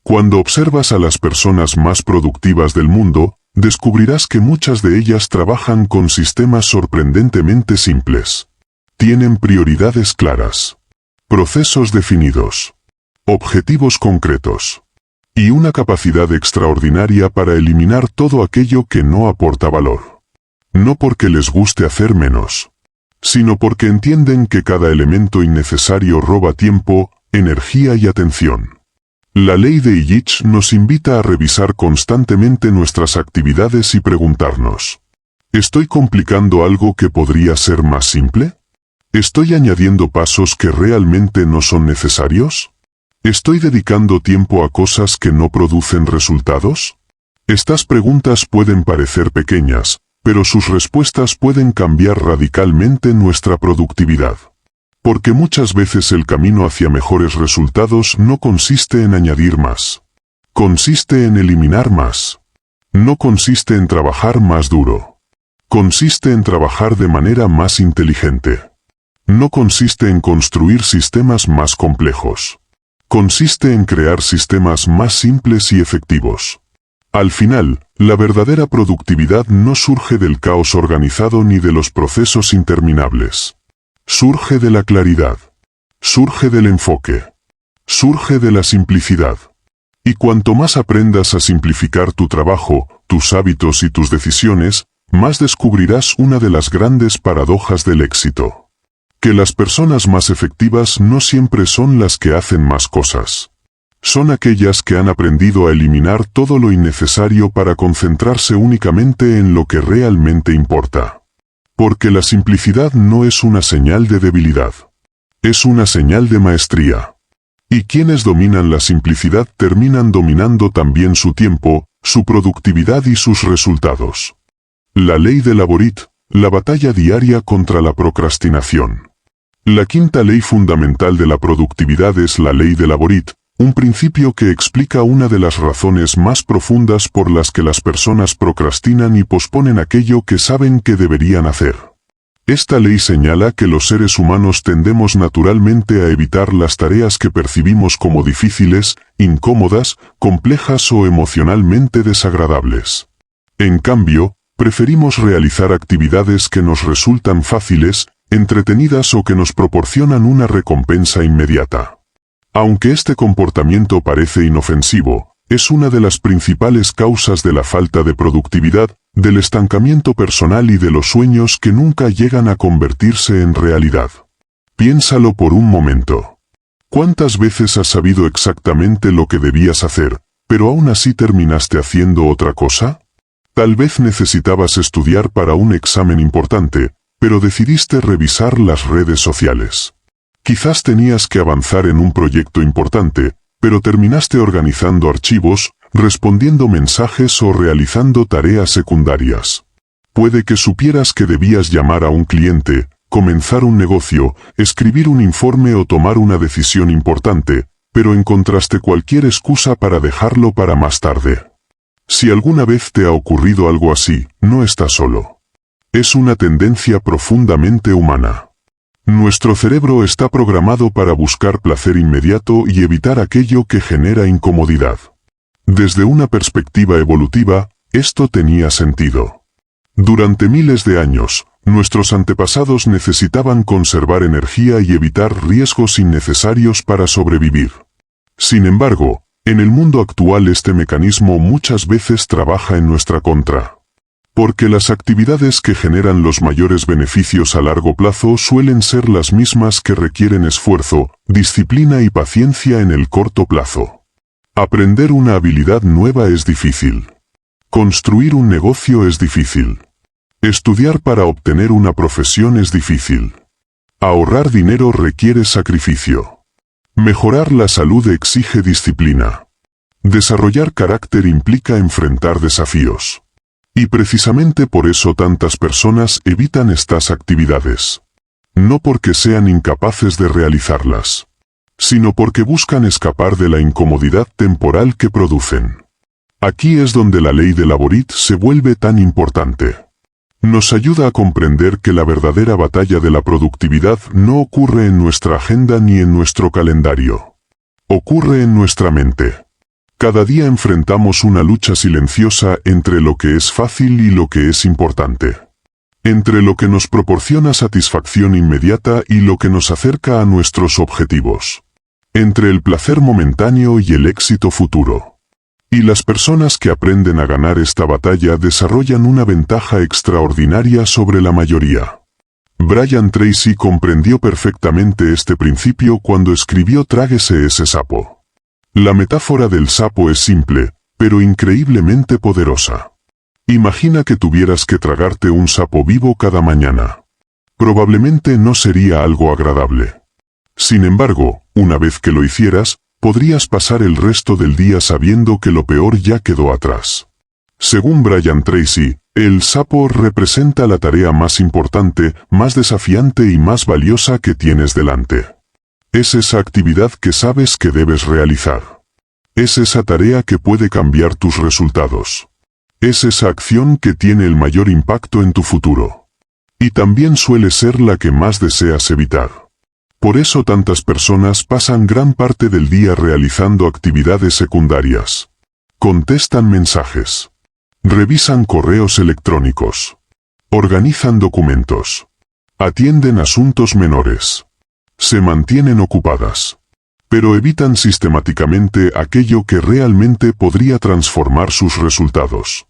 Cuando observas a las personas más productivas del mundo, descubrirás que muchas de ellas trabajan con sistemas sorprendentemente simples. Tienen prioridades claras. Procesos definidos. Objetivos concretos. Y una capacidad extraordinaria para eliminar todo aquello que no aporta valor. No porque les guste hacer menos, sino porque entienden que cada elemento innecesario roba tiempo, energía y atención. La ley de Illich nos invita a revisar constantemente nuestras actividades y preguntarnos: ¿estoy complicando algo que podría ser más simple? ¿Estoy añadiendo pasos que realmente no son necesarios? ¿Estoy dedicando tiempo a cosas que no producen resultados? Estas preguntas pueden parecer pequeñas, pero sus respuestas pueden cambiar radicalmente nuestra productividad. Porque muchas veces el camino hacia mejores resultados no consiste en añadir más. Consiste en eliminar más. No consiste en trabajar más duro. Consiste en trabajar de manera más inteligente. No consiste en construir sistemas más complejos. Consiste en crear sistemas más simples y efectivos. Al final, la verdadera productividad no surge del caos organizado ni de los procesos interminables. Surge de la claridad. Surge del enfoque. Surge de la simplicidad. Y cuanto más aprendas a simplificar tu trabajo, tus hábitos y tus decisiones, más descubrirás una de las grandes paradojas del éxito. Que las personas más efectivas no siempre son las que hacen más cosas. Son aquellas que han aprendido a eliminar todo lo innecesario para concentrarse únicamente en lo que realmente importa. Porque la simplicidad no es una señal de debilidad. Es una señal de maestría. Y quienes dominan la simplicidad terminan dominando también su tiempo, su productividad y sus resultados. La ley de Laborit, la batalla diaria contra la procrastinación. La quinta ley fundamental de la productividad es la ley de Laborit, un principio que explica una de las razones más profundas por las que las personas procrastinan y posponen aquello que saben que deberían hacer. Esta ley señala que los seres humanos tendemos naturalmente a evitar las tareas que percibimos como difíciles, incómodas, complejas o emocionalmente desagradables. En cambio, preferimos realizar actividades que nos resultan fáciles, entretenidas o que nos proporcionan una recompensa inmediata. Aunque este comportamiento parece inofensivo, es una de las principales causas de la falta de productividad, del estancamiento personal y de los sueños que nunca llegan a convertirse en realidad. Piénsalo por un momento. ¿Cuántas veces has sabido exactamente lo que debías hacer, pero aún así terminaste haciendo otra cosa. Tal vez necesitabas estudiar para un examen importante, pero decidiste revisar las redes sociales. Quizás tenías que avanzar en un proyecto importante, pero terminaste organizando archivos, respondiendo mensajes o realizando tareas secundarias. Puede que supieras que debías llamar a un cliente, comenzar un negocio, escribir un informe o tomar una decisión importante, pero encontraste cualquier excusa para dejarlo para más tarde. Si alguna vez te ha ocurrido algo así, no estás solo. Es una tendencia profundamente humana. Nuestro cerebro está programado para buscar placer inmediato y evitar aquello que genera incomodidad. Desde una perspectiva evolutiva, esto tenía sentido. Durante miles de años, nuestros antepasados necesitaban conservar energía y evitar riesgos innecesarios para sobrevivir. Sin embargo, en el mundo actual este mecanismo muchas veces trabaja en nuestra contra. Porque las actividades que generan los mayores beneficios a largo plazo suelen ser las mismas que requieren esfuerzo, disciplina y paciencia en el corto plazo. Aprender una habilidad nueva es difícil. Construir un negocio es difícil. Estudiar para obtener una profesión es difícil. Ahorrar dinero requiere sacrificio. Mejorar la salud exige disciplina. Desarrollar carácter implica enfrentar desafíos. Y precisamente por eso tantas personas evitan estas actividades. No porque sean incapaces de realizarlas, sino porque buscan escapar de la incomodidad temporal que producen. Aquí es donde la ley de Laborit se vuelve tan importante. Nos ayuda a comprender que la verdadera batalla de la productividad no ocurre en nuestra agenda ni en nuestro calendario. Ocurre en nuestra mente. Cada día enfrentamos una lucha silenciosa entre lo que es fácil y lo que es importante. Entre lo que nos proporciona satisfacción inmediata y lo que nos acerca a nuestros objetivos. Entre el placer momentáneo y el éxito futuro. Y las personas que aprenden a ganar esta batalla desarrollan una ventaja extraordinaria sobre la mayoría. Brian Tracy comprendió perfectamente este principio cuando escribió Tráguese ese sapo. La metáfora del sapo es simple, pero increíblemente poderosa. Imagina que tuvieras que tragarte un sapo vivo cada mañana. Probablemente no sería algo agradable. Sin embargo, una vez que lo hicieras, podrías pasar el resto del día sabiendo que lo peor ya quedó atrás. Según Brian Tracy, el sapo representa la tarea más importante, más desafiante y más valiosa que tienes delante. Es esa actividad que sabes que debes realizar. Es esa tarea que puede cambiar tus resultados. Es esa acción que tiene el mayor impacto en tu futuro. Y también suele ser la que más deseas evitar. Por eso tantas personas pasan gran parte del día realizando actividades secundarias. Contestan mensajes. Revisan correos electrónicos. Organizan documentos. Atienden asuntos menores. Se mantienen ocupadas. Pero evitan sistemáticamente aquello que realmente podría transformar sus resultados.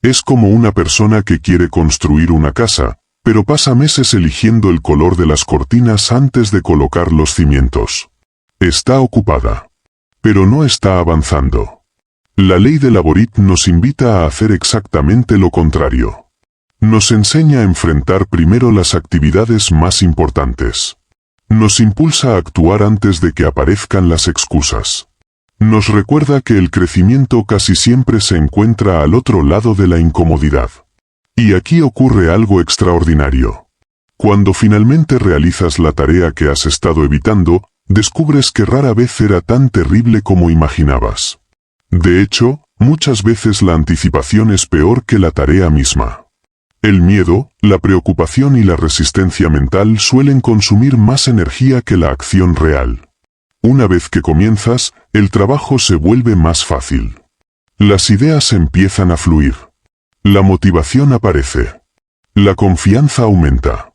Es como una persona que quiere construir una casa, pero pasa meses eligiendo el color de las cortinas antes de colocar los cimientos. Está ocupada. Pero no está avanzando. La ley de Laborit nos invita a hacer exactamente lo contrario. Nos enseña a enfrentar primero las actividades más importantes. Nos impulsa a actuar antes de que aparezcan las excusas. Nos recuerda que el crecimiento casi siempre se encuentra al otro lado de la incomodidad. Y aquí ocurre algo extraordinario. Cuando finalmente realizas la tarea que has estado evitando, descubres que rara vez era tan terrible como imaginabas. De hecho, muchas veces la anticipación es peor que la tarea misma. El miedo, la preocupación y la resistencia mental suelen consumir más energía que la acción real. Una vez que comienzas, el trabajo se vuelve más fácil. Las ideas empiezan a fluir. La motivación aparece. La confianza aumenta.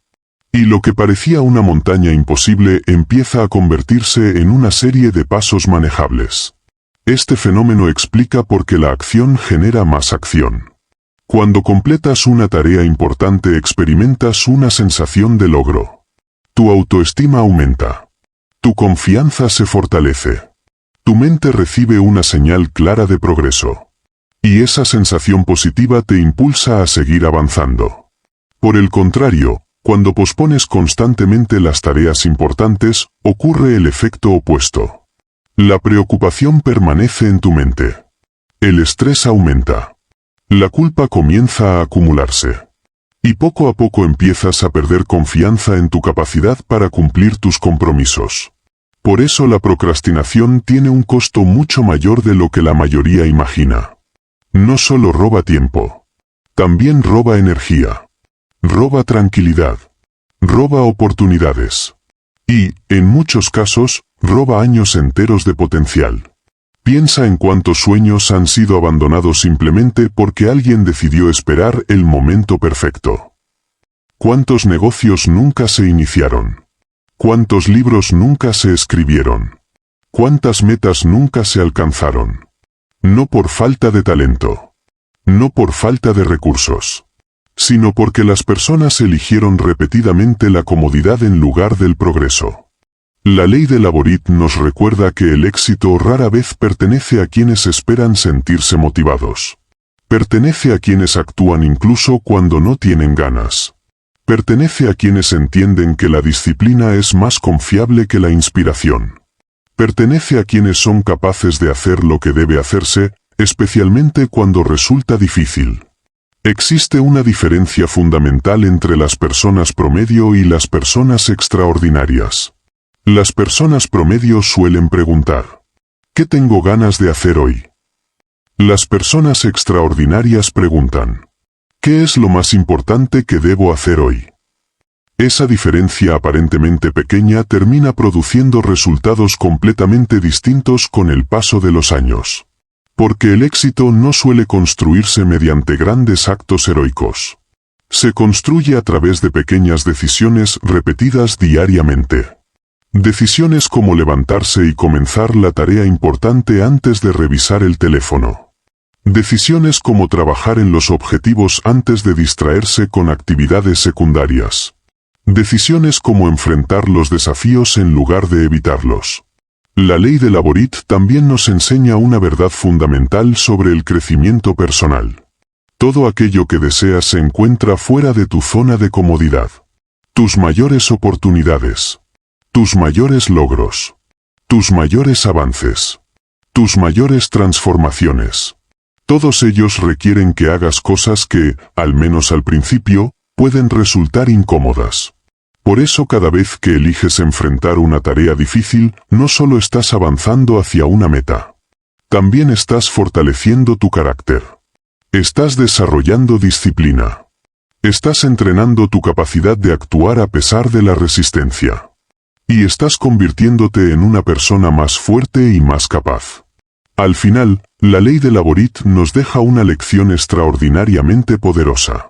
Y lo que parecía una montaña imposible empieza a convertirse en una serie de pasos manejables. Este fenómeno explica por qué la acción genera más acción. Cuando completas una tarea importante experimentas una sensación de logro. Tu autoestima aumenta. Tu confianza se fortalece. Tu mente recibe una señal clara de progreso. Y esa sensación positiva te impulsa a seguir avanzando. Por el contrario, cuando pospones constantemente las tareas importantes, ocurre el efecto opuesto. La preocupación permanece en tu mente. El estrés aumenta. La culpa comienza a acumularse. Y poco a poco empiezas a perder confianza en tu capacidad para cumplir tus compromisos. Por eso la procrastinación tiene un costo mucho mayor de lo que la mayoría imagina. No solo roba tiempo. También roba energía. Roba tranquilidad. Roba oportunidades. Y, en muchos casos, roba años enteros de potencial. Piensa en cuántos sueños han sido abandonados simplemente porque alguien decidió esperar el momento perfecto. ¿Cuántos negocios nunca se iniciaron? ¿Cuántos libros nunca se escribieron? ¿Cuántas metas nunca se alcanzaron? No por falta de talento. No por falta de recursos. Sino porque las personas eligieron repetidamente la comodidad en lugar del progreso. La ley de Laborit nos recuerda que el éxito rara vez pertenece a quienes esperan sentirse motivados. Pertenece a quienes actúan incluso cuando no tienen ganas. Pertenece a quienes entienden que la disciplina es más confiable que la inspiración. Pertenece a quienes son capaces de hacer lo que debe hacerse, especialmente cuando resulta difícil. Existe una diferencia fundamental entre las personas promedio y las personas extraordinarias. Las personas promedio suelen preguntar: ¿qué tengo ganas de hacer hoy? Las personas extraordinarias preguntan: ¿qué es lo más importante que debo hacer hoy? Esa diferencia aparentemente pequeña termina produciendo resultados completamente distintos con el paso de los años. Porque el éxito no suele construirse mediante grandes actos heroicos. Se construye a través de pequeñas decisiones repetidas diariamente. Decisiones como levantarse y comenzar la tarea importante antes de revisar el teléfono. Decisiones como trabajar en los objetivos antes de distraerse con actividades secundarias. Decisiones como enfrentar los desafíos en lugar de evitarlos. La ley de Laborit también nos enseña una verdad fundamental sobre el crecimiento personal. Todo aquello que deseas se encuentra fuera de tu zona de comodidad. Tus mayores oportunidades. Tus mayores logros. Tus mayores avances. Tus mayores transformaciones. Todos ellos requieren que hagas cosas que, al menos al principio, pueden resultar incómodas. Por eso cada vez que eliges enfrentar una tarea difícil, no solo estás avanzando hacia una meta. También estás fortaleciendo tu carácter. Estás desarrollando disciplina. Estás entrenando tu capacidad de actuar a pesar de la resistencia. Y estás convirtiéndote en una persona más fuerte y más capaz. Al final, la ley de Laborit nos deja una lección extraordinariamente poderosa.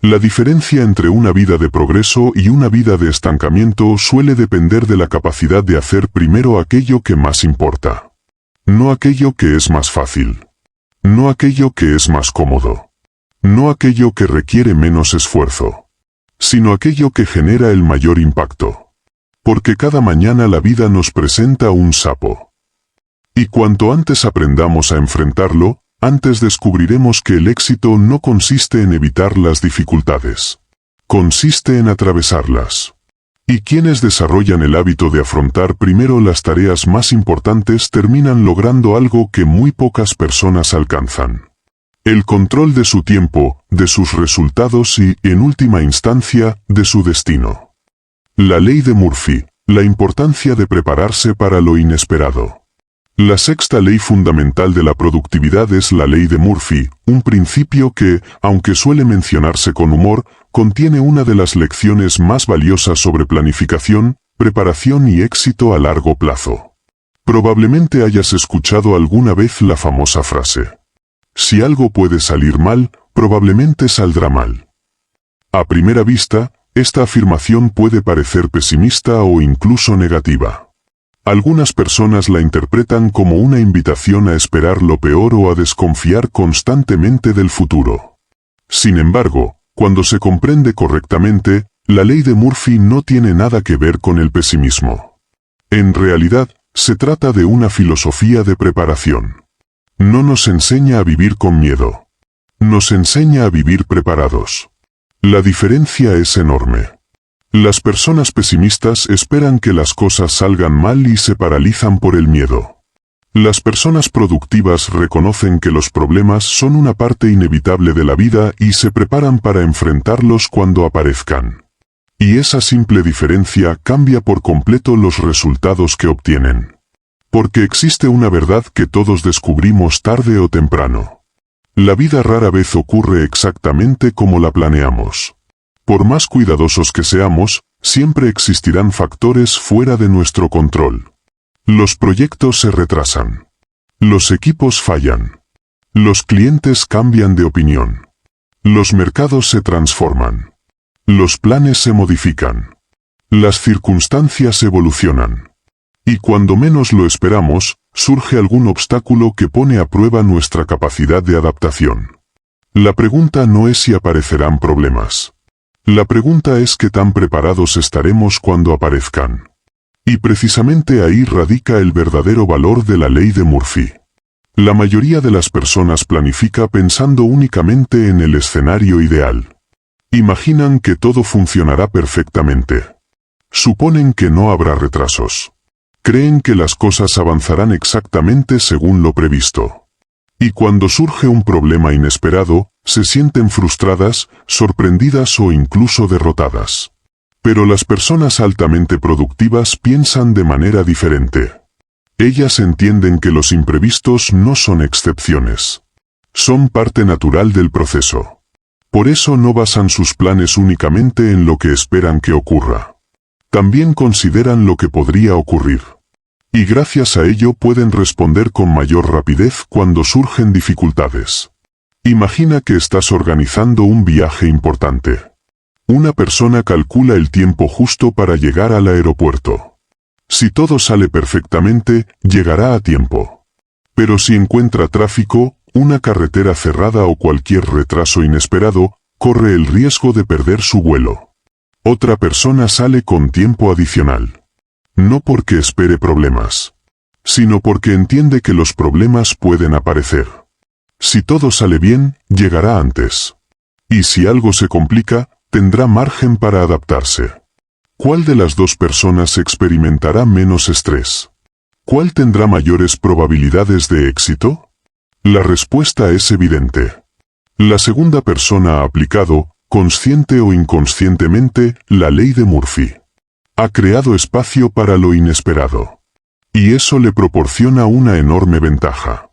La diferencia entre una vida de progreso y una vida de estancamiento suele depender de la capacidad de hacer primero aquello que más importa. No aquello que es más fácil. No aquello que es más cómodo. No aquello que requiere menos esfuerzo. Sino aquello que genera el mayor impacto. Porque cada mañana la vida nos presenta un sapo. Y cuanto antes aprendamos a enfrentarlo, antes descubriremos que el éxito no consiste en evitar las dificultades. Consiste en atravesarlas. Y quienes desarrollan el hábito de afrontar primero las tareas más importantes terminan logrando algo que muy pocas personas alcanzan. El control de su tiempo, de sus resultados y, en última instancia, de su destino. La ley de Murphy, la importancia de prepararse para lo inesperado. La sexta ley fundamental de la productividad es la ley de Murphy, un principio que, aunque suele mencionarse con humor, contiene una de las lecciones más valiosas sobre planificación, preparación y éxito a largo plazo. Probablemente hayas escuchado alguna vez la famosa frase: si algo puede salir mal, probablemente saldrá mal. A primera vista, esta afirmación puede parecer pesimista o incluso negativa. Algunas personas la interpretan como una invitación a esperar lo peor o a desconfiar constantemente del futuro. Sin embargo, cuando se comprende correctamente, la ley de Murphy no tiene nada que ver con el pesimismo. En realidad, Se trata de una filosofía de preparación. No nos enseña a vivir con miedo. Nos enseña a vivir preparados. La diferencia es enorme. Las personas pesimistas esperan que las cosas salgan mal y se paralizan por el miedo. Las personas productivas reconocen que los problemas son una parte inevitable de la vida y se preparan para enfrentarlos cuando aparezcan. Y esa simple diferencia cambia por completo los resultados que obtienen. Porque existe una verdad que todos descubrimos tarde o temprano. La vida rara vez ocurre exactamente como la planeamos. Por más cuidadosos que seamos, siempre existirán factores fuera de nuestro control. Los proyectos se retrasan. Los equipos fallan. Los clientes cambian de opinión. Los mercados se transforman. Los planes se modifican. Las circunstancias evolucionan. Y cuando menos lo esperamos, surge algún obstáculo que pone a prueba nuestra capacidad de adaptación. La pregunta no es si aparecerán problemas. La pregunta es qué tan preparados estaremos cuando aparezcan. Y precisamente ahí radica el verdadero valor de la ley de Murphy. La mayoría de las personas planifica pensando únicamente en el escenario ideal. Imaginan que todo funcionará perfectamente. Suponen que no habrá retrasos. Creen que las cosas avanzarán exactamente según lo previsto. Y cuando surge un problema inesperado, se sienten frustradas, sorprendidas o incluso derrotadas. Pero las personas altamente productivas piensan de manera diferente. Ellas entienden que los imprevistos no son excepciones. Son parte natural del proceso. Por eso no basan sus planes únicamente en lo que esperan que ocurra. También consideran lo que podría ocurrir. Y gracias a ello pueden responder con mayor rapidez cuando surgen dificultades. Imagina que estás organizando un viaje importante. Una persona calcula el tiempo justo para llegar al aeropuerto. Si todo sale perfectamente, llegará a tiempo. Pero si encuentra tráfico, una carretera cerrada o cualquier retraso inesperado, corre el riesgo de perder su vuelo. Otra persona sale con tiempo adicional. No porque espere problemas, sino porque entiende que los problemas pueden aparecer. Si todo sale bien, llegará antes. Y si algo se complica, tendrá margen para adaptarse. ¿Cuál de las dos personas experimentará menos estrés? ¿Cuál tendrá mayores probabilidades de éxito? La respuesta es evidente. La segunda persona ha aplicado, consciente o inconscientemente, la ley de Murphy. Ha creado espacio para lo inesperado. Y eso le proporciona una enorme ventaja.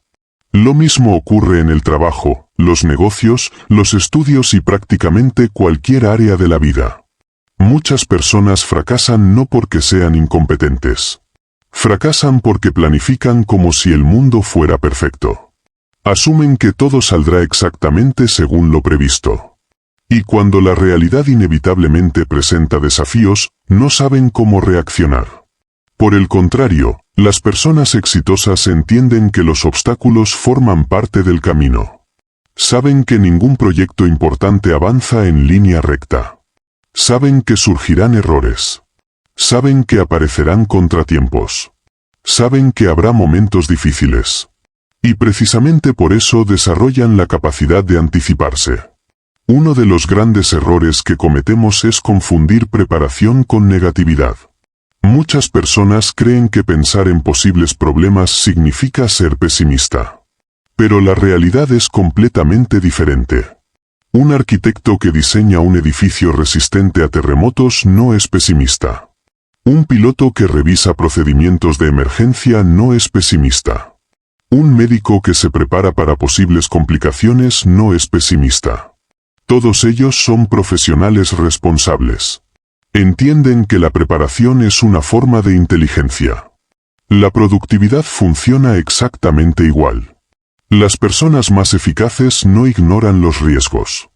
Lo mismo ocurre en el trabajo, los negocios, los estudios y prácticamente cualquier área de la vida. Muchas personas fracasan no porque sean incompetentes. Fracasan porque planifican como si el mundo fuera perfecto. Asumen que todo saldrá exactamente según lo previsto. Y cuando la realidad inevitablemente presenta desafíos, no saben cómo reaccionar. Por el contrario, las personas exitosas entienden que los obstáculos forman parte del camino. Saben que ningún proyecto importante avanza en línea recta. Saben que surgirán errores. Saben que aparecerán contratiempos. Saben que habrá momentos difíciles. Y precisamente por eso desarrollan la capacidad de anticiparse. Uno de los grandes errores que cometemos es confundir preparación con negatividad. Muchas personas creen que pensar en posibles problemas significa ser pesimista. Pero la realidad es completamente diferente. Un arquitecto que diseña un edificio resistente a terremotos no es pesimista. Un piloto que revisa procedimientos de emergencia no es pesimista. Un médico que se prepara para posibles complicaciones no es pesimista. Todos ellos son profesionales responsables. Entienden que la preparación es una forma de inteligencia. La productividad funciona exactamente igual. Las personas más eficaces no ignoran los riesgos.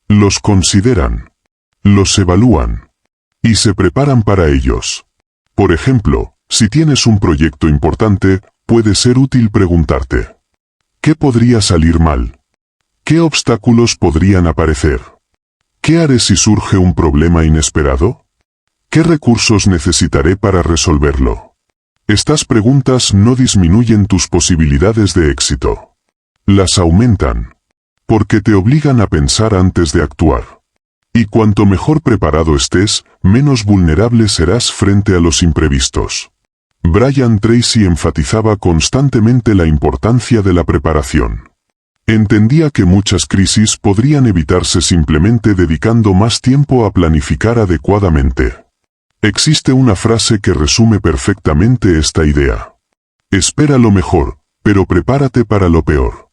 Los consideran. Los evalúan. Y se preparan para ellos. Por ejemplo, si tienes un proyecto importante, puede ser útil preguntarte: ¿qué podría salir mal? ¿Qué obstáculos podrían aparecer? ¿Qué haré si surge un problema inesperado? ¿Qué recursos necesitaré para resolverlo? Estas preguntas no disminuyen tus posibilidades de éxito. Las aumentan. Porque te obligan a pensar antes de actuar. Y cuanto mejor preparado estés, menos vulnerable serás frente a los imprevistos. Brian Tracy enfatizaba constantemente la importancia de la preparación. Entendía que muchas crisis podrían evitarse simplemente dedicando más tiempo a planificar adecuadamente. Existe una frase que resume perfectamente esta idea. Espera lo mejor, pero prepárate para lo peor.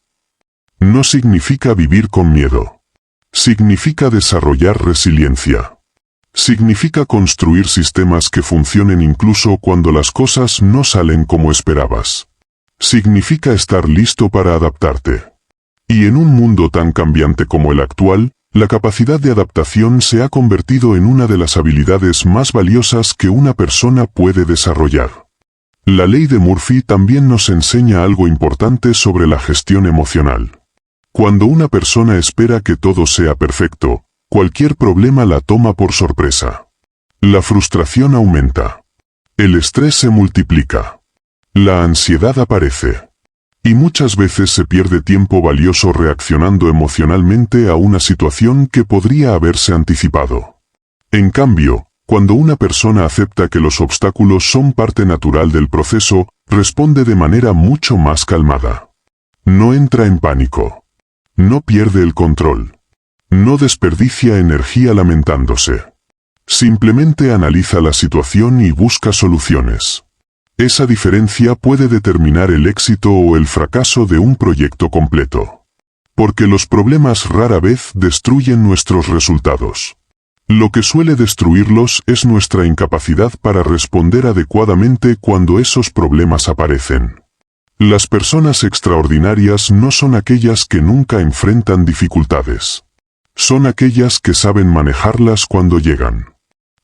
No significa vivir con miedo. Significa desarrollar resiliencia. Significa construir sistemas que funcionen incluso cuando las cosas no salen como esperabas. Significa estar listo para adaptarte. Y en un mundo tan cambiante como el actual, la capacidad de adaptación se ha convertido en una de las habilidades más valiosas que una persona puede desarrollar. La ley de Murphy también nos enseña algo importante sobre la gestión emocional. Cuando una persona espera que todo sea perfecto, cualquier problema la toma por sorpresa. La frustración aumenta. El estrés se multiplica. La ansiedad aparece. Y muchas veces se pierde tiempo valioso reaccionando emocionalmente a una situación que podría haberse anticipado. En cambio, cuando una persona acepta que los obstáculos son parte natural del proceso, responde de manera mucho más calmada. No entra en pánico. No pierde el control. No desperdicia energía lamentándose. Simplemente analiza la situación y busca soluciones. Esa diferencia puede determinar el éxito o el fracaso de un proyecto completo. Porque los problemas rara vez destruyen nuestros resultados. Lo que suele destruirlos es nuestra incapacidad para responder adecuadamente cuando esos problemas aparecen. Las personas extraordinarias no son aquellas que nunca enfrentan dificultades. Son aquellas que saben manejarlas cuando llegan.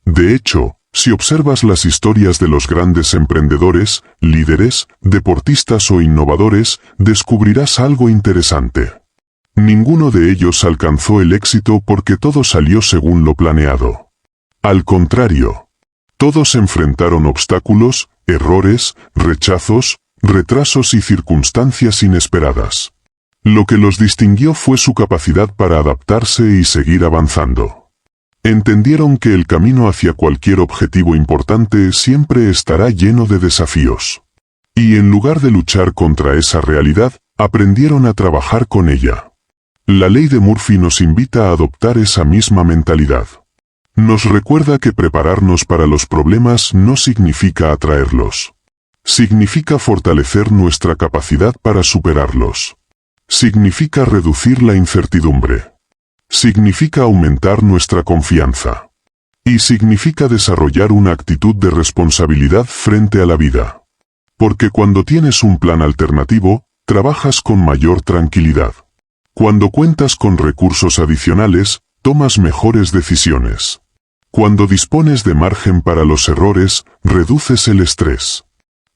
De hecho, si observas las historias de los grandes emprendedores, líderes, deportistas o innovadores, descubrirás algo interesante. Ninguno de ellos alcanzó el éxito porque todo salió según lo planeado. Al contrario, todos enfrentaron obstáculos, errores, rechazos, retrasos y circunstancias inesperadas. Lo que los distinguió fue su capacidad para adaptarse y seguir avanzando. Entendieron que el camino hacia cualquier objetivo importante siempre estará lleno de desafíos. Y en lugar de luchar contra esa realidad, aprendieron a trabajar con ella. La ley de Murphy nos invita a adoptar esa misma mentalidad. Nos recuerda que prepararnos para los problemas no significa atraerlos. Significa fortalecer nuestra capacidad para superarlos. Significa reducir la incertidumbre. Significa aumentar nuestra confianza. Y significa desarrollar una actitud de responsabilidad frente a la vida. Porque cuando tienes un plan alternativo, trabajas con mayor tranquilidad. Cuando cuentas con recursos adicionales, tomas mejores decisiones. Cuando dispones de margen para los errores, reduces el estrés.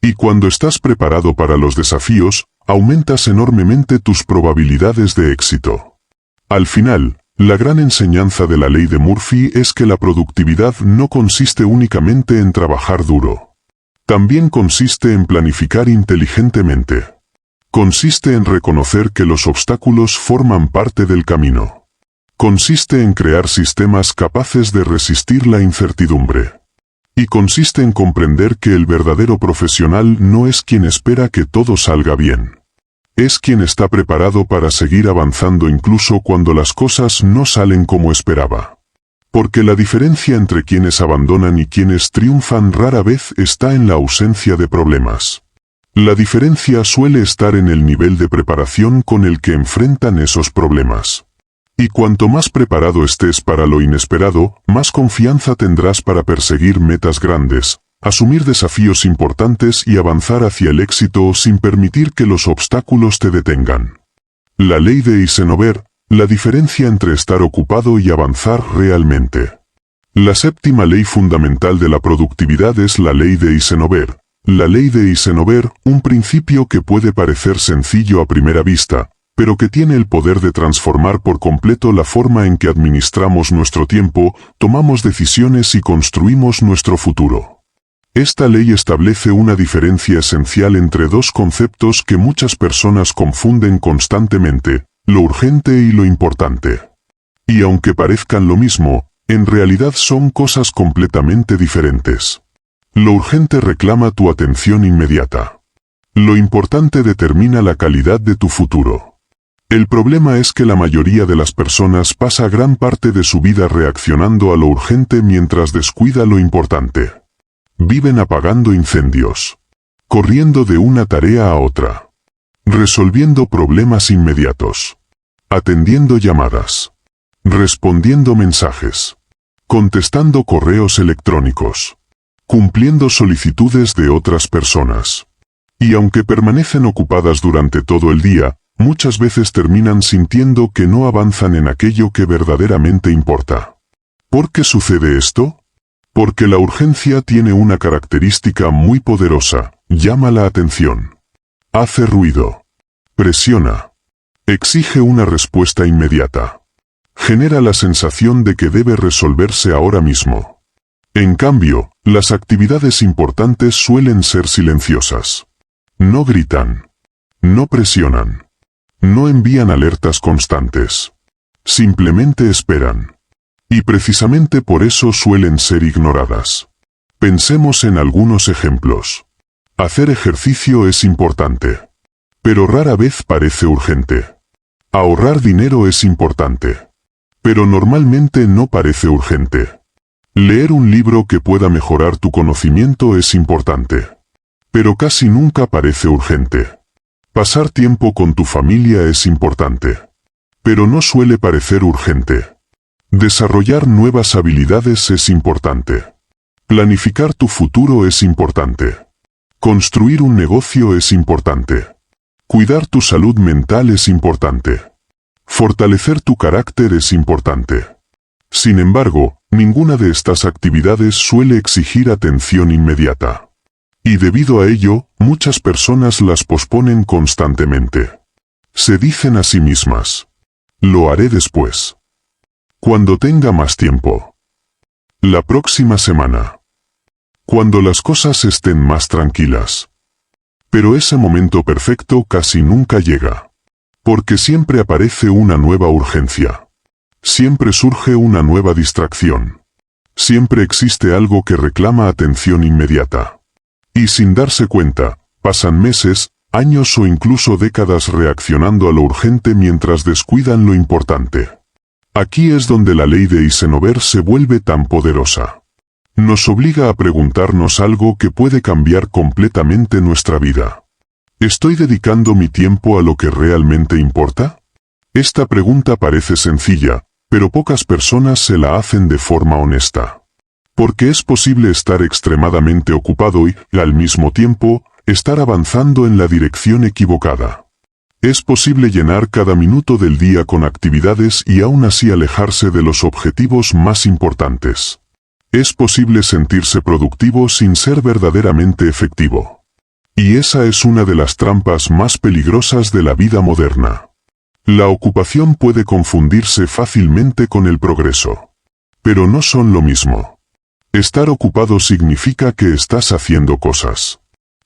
Y cuando estás preparado para los desafíos, aumentas enormemente tus probabilidades de éxito. Al final, la gran enseñanza de la ley de Murphy es que la productividad no consiste únicamente en trabajar duro. También consiste en planificar inteligentemente. Consiste en reconocer que los obstáculos forman parte del camino. Consiste en crear sistemas capaces de resistir la incertidumbre. Y consiste en comprender que el verdadero profesional no es quien espera que todo salga bien. Es quien está preparado para seguir avanzando incluso cuando las cosas no salen como esperaba. Porque la diferencia entre quienes abandonan y quienes triunfan rara vez está en la ausencia de problemas. La diferencia suele estar en el nivel de preparación con el que enfrentan esos problemas. Y cuanto más preparado estés para lo inesperado, más confianza tendrás para perseguir metas grandes, asumir desafíos importantes y avanzar hacia el éxito sin permitir que los obstáculos te detengan. La ley de Eisenhower, la diferencia entre estar ocupado y avanzar realmente. La séptima ley fundamental de la productividad es la ley de Eisenhower. La ley de Eisenhower, un principio que puede parecer sencillo a primera vista, pero que tiene el poder de transformar por completo la forma en que administramos nuestro tiempo, tomamos decisiones y construimos nuestro futuro. Esta ley establece una diferencia esencial entre dos conceptos que muchas personas confunden constantemente, lo urgente y lo importante. Y aunque parezcan lo mismo, en realidad son cosas completamente diferentes. Lo urgente reclama tu atención inmediata. Lo importante determina la calidad de tu futuro. El problema es que la mayoría de las personas pasa gran parte de su vida reaccionando a lo urgente mientras descuida lo importante. Viven apagando incendios, corriendo de una tarea a otra, resolviendo problemas inmediatos, atendiendo llamadas, respondiendo mensajes, contestando correos electrónicos, cumpliendo solicitudes de otras personas. Y aunque permanecen ocupadas durante todo el día, muchas veces terminan sintiendo que no avanzan en aquello que verdaderamente importa. ¿Por qué sucede esto? Porque la urgencia tiene una característica muy poderosa: llama la atención, hace ruido, presiona, exige una respuesta inmediata, genera la sensación de que debe resolverse ahora mismo. En cambio, las actividades importantes suelen ser silenciosas. No gritan, no presionan, no envían alertas constantes. Simplemente esperan. Y precisamente por eso suelen ser ignoradas. Pensemos en algunos ejemplos. Hacer ejercicio es importante, pero rara vez parece urgente. Ahorrar dinero es importante, pero normalmente no parece urgente. Leer un libro que pueda mejorar tu conocimiento es importante, pero casi nunca parece urgente. Pasar tiempo con tu familia es importante, pero no suele parecer urgente. Desarrollar nuevas habilidades es importante. Planificar tu futuro es importante. Construir un negocio es importante. Cuidar tu salud mental es importante. Fortalecer tu carácter es importante. Sin embargo, ninguna de estas actividades suele exigir atención inmediata. Y debido a ello, muchas personas las posponen constantemente. Se dicen a sí mismas: lo haré después. Cuando tenga más tiempo. La próxima semana. Cuando las cosas estén más tranquilas. Pero ese momento perfecto casi nunca llega. Porque siempre aparece una nueva urgencia. Siempre surge una nueva distracción. Siempre existe algo que reclama atención inmediata. Y sin darse cuenta, pasan meses, años o incluso décadas reaccionando a lo urgente mientras descuidan lo importante. Aquí es donde la ley de Eisenhower se vuelve tan poderosa. Nos obliga a preguntarnos algo que puede cambiar completamente nuestra vida. ¿Estoy dedicando mi tiempo a lo que realmente importa? Esta pregunta parece sencilla, pero pocas personas se la hacen de forma honesta. Porque es posible estar extremadamente ocupado y, al mismo tiempo, estar avanzando en la dirección equivocada. Es posible llenar cada minuto del día con actividades y aún así alejarse de los objetivos más importantes. Es posible sentirse productivo sin ser verdaderamente efectivo. Y esa es una de las trampas más peligrosas de la vida moderna. La ocupación puede confundirse fácilmente con el progreso. Pero no son lo mismo. Estar ocupado significa que estás haciendo cosas.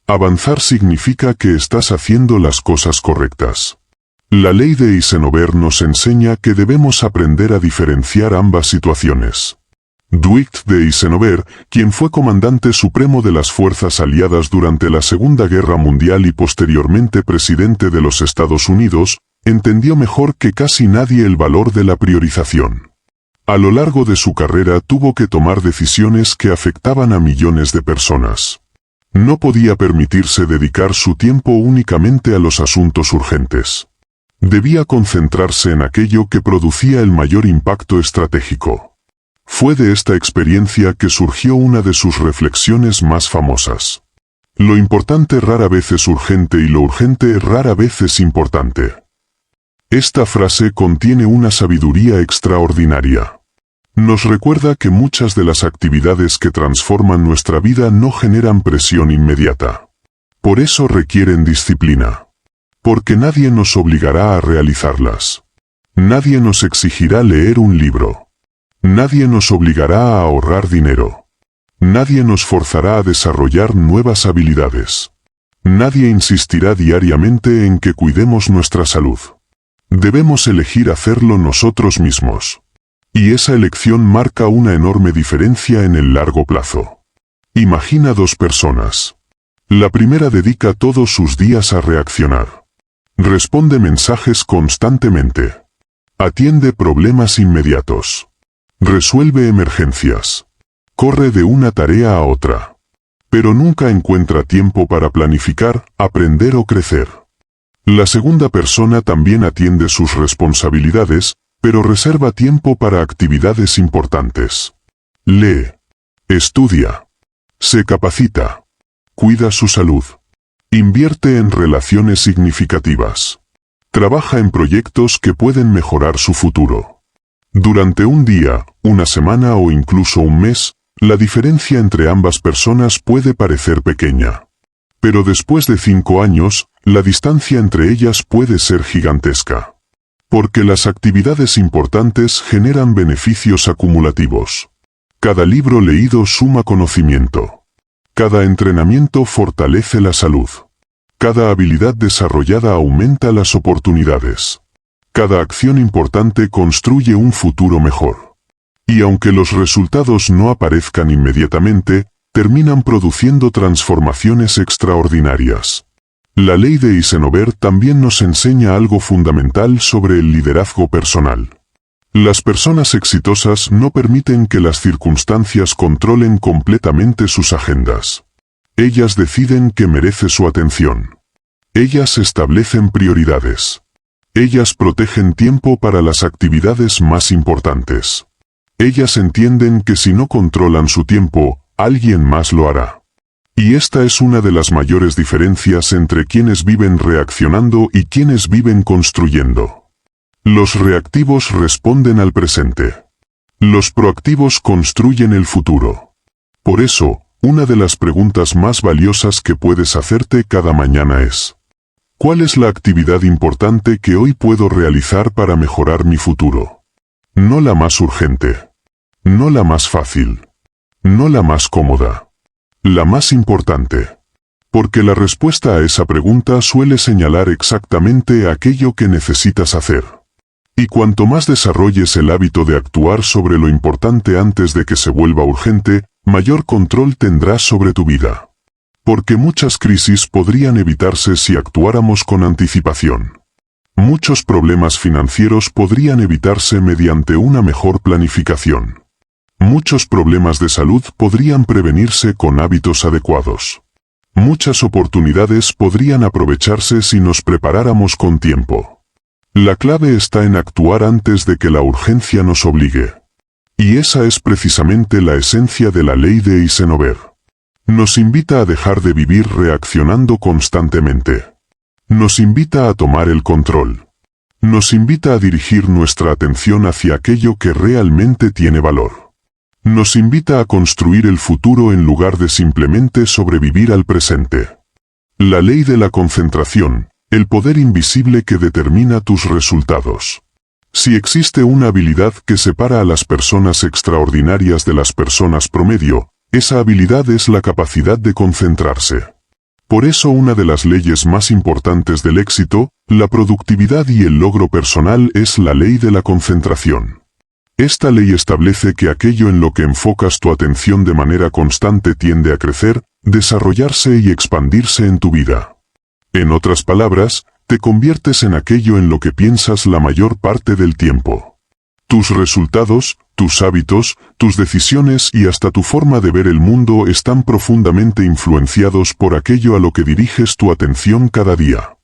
Avanzar significa que estás haciendo las cosas correctas. La ley de Eisenhower nos enseña que debemos aprender a diferenciar ambas situaciones. Dwight D. Eisenhower, quien fue comandante supremo de las fuerzas aliadas durante la Segunda Guerra Mundial y posteriormente presidente de los Estados Unidos, entendió mejor que casi nadie el valor de la priorización. A lo largo de su carrera tuvo que tomar decisiones que afectaban a millones de personas. No podía permitirse dedicar su tiempo únicamente a los asuntos urgentes. Debía concentrarse en aquello que producía el mayor impacto estratégico. Fue de esta experiencia que surgió una de sus reflexiones más famosas. Lo importante rara vez es urgente y lo urgente rara vez es importante. Esta frase contiene una sabiduría extraordinaria. Nos recuerda que muchas de las actividades que transforman nuestra vida no generan presión inmediata. Por eso requieren disciplina. Porque nadie nos obligará a realizarlas. Nadie nos exigirá leer un libro. Nadie nos obligará a ahorrar dinero. Nadie nos forzará a desarrollar nuevas habilidades. Nadie insistirá diariamente en que cuidemos nuestra salud. Debemos elegir hacerlo nosotros mismos. Y esa elección marca una enorme diferencia en el largo plazo. Imagina dos personas. La primera dedica todos sus días a reaccionar. Responde mensajes constantemente. Atiende problemas inmediatos. Resuelve emergencias. Corre de una tarea a otra. Pero nunca encuentra tiempo para planificar, aprender o crecer. La segunda persona también atiende sus responsabilidades, pero reserva tiempo para actividades importantes. Lee. Estudia. Se capacita. Cuida su salud. Invierte en relaciones significativas. Trabaja en proyectos que pueden mejorar su futuro. Durante un día, una semana o incluso un mes, la diferencia entre ambas personas puede parecer pequeña. Pero después de 5 años, la distancia entre ellas puede ser gigantesca. Porque las actividades importantes generan beneficios acumulativos. Cada libro leído suma conocimiento. Cada entrenamiento fortalece la salud. Cada habilidad desarrollada aumenta las oportunidades. Cada acción importante construye un futuro mejor. Y aunque los resultados no aparezcan inmediatamente, terminan produciendo transformaciones extraordinarias. La ley de Eisenhower también nos enseña algo fundamental sobre el liderazgo personal. Las personas exitosas no permiten que las circunstancias controlen completamente sus agendas. Ellas deciden qué merece su atención. Ellas establecen prioridades. Ellas protegen tiempo para las actividades más importantes. Ellas entienden que si no controlan su tiempo, alguien más lo hará. Y esta es una de las mayores diferencias entre quienes viven reaccionando y quienes viven construyendo. Los reactivos responden al presente. Los proactivos construyen el futuro. Por eso, una de las preguntas más valiosas que puedes hacerte cada mañana es: ¿cuál es la actividad importante que hoy puedo realizar para mejorar mi futuro? No la más urgente. No la más fácil. No la más cómoda. La más importante. Porque la respuesta a esa pregunta suele señalar exactamente aquello que necesitas hacer. Y cuanto más desarrolles el hábito de actuar sobre lo importante antes de que se vuelva urgente, mayor control tendrás sobre tu vida. Porque muchas crisis podrían evitarse si actuáramos con anticipación. Muchos problemas financieros podrían evitarse mediante una mejor planificación. Muchos problemas de salud podrían prevenirse con hábitos adecuados. Muchas oportunidades podrían aprovecharse si nos preparáramos con tiempo. La clave está en actuar antes de que la urgencia nos obligue. Y esa es precisamente la esencia de la ley de Eisenhower. Nos invita a dejar de vivir reaccionando constantemente. Nos invita a tomar el control. Nos invita a dirigir nuestra atención hacia aquello que realmente tiene valor. Nos invita a construir el futuro en lugar de simplemente sobrevivir al presente. La ley de la concentración, el poder invisible que determina tus resultados. Si existe una habilidad que separa a las personas extraordinarias de las personas promedio, esa habilidad es la capacidad de concentrarse. Por eso una de las leyes más importantes del éxito, la productividad y el logro personal es la ley de la concentración. Esta ley establece que aquello en lo que enfocas tu atención de manera constante tiende a crecer, desarrollarse y expandirse en tu vida. En otras palabras, te conviertes en aquello en lo que piensas la mayor parte del tiempo. Tus resultados, tus hábitos, tus decisiones y hasta tu forma de ver el mundo están profundamente influenciados por aquello a lo que diriges tu atención cada día.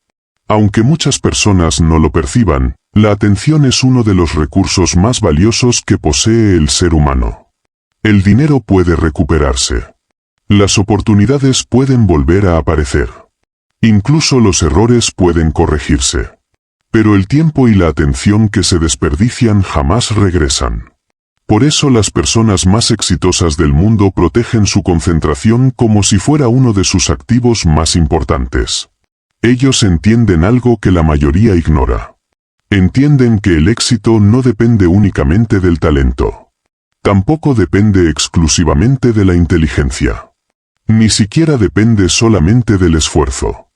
Aunque muchas personas no lo perciban, la atención es uno de los recursos más valiosos que posee el ser humano. El dinero puede recuperarse. Las oportunidades pueden volver a aparecer. Incluso los errores pueden corregirse. Pero el tiempo y la atención que se desperdician jamás regresan. Por eso las personas más exitosas del mundo protegen su concentración como si fuera uno de sus activos más importantes. Ellos entienden algo que la mayoría ignora. Entienden que el éxito no depende únicamente del talento. Tampoco depende exclusivamente de la inteligencia. Ni siquiera depende solamente del esfuerzo.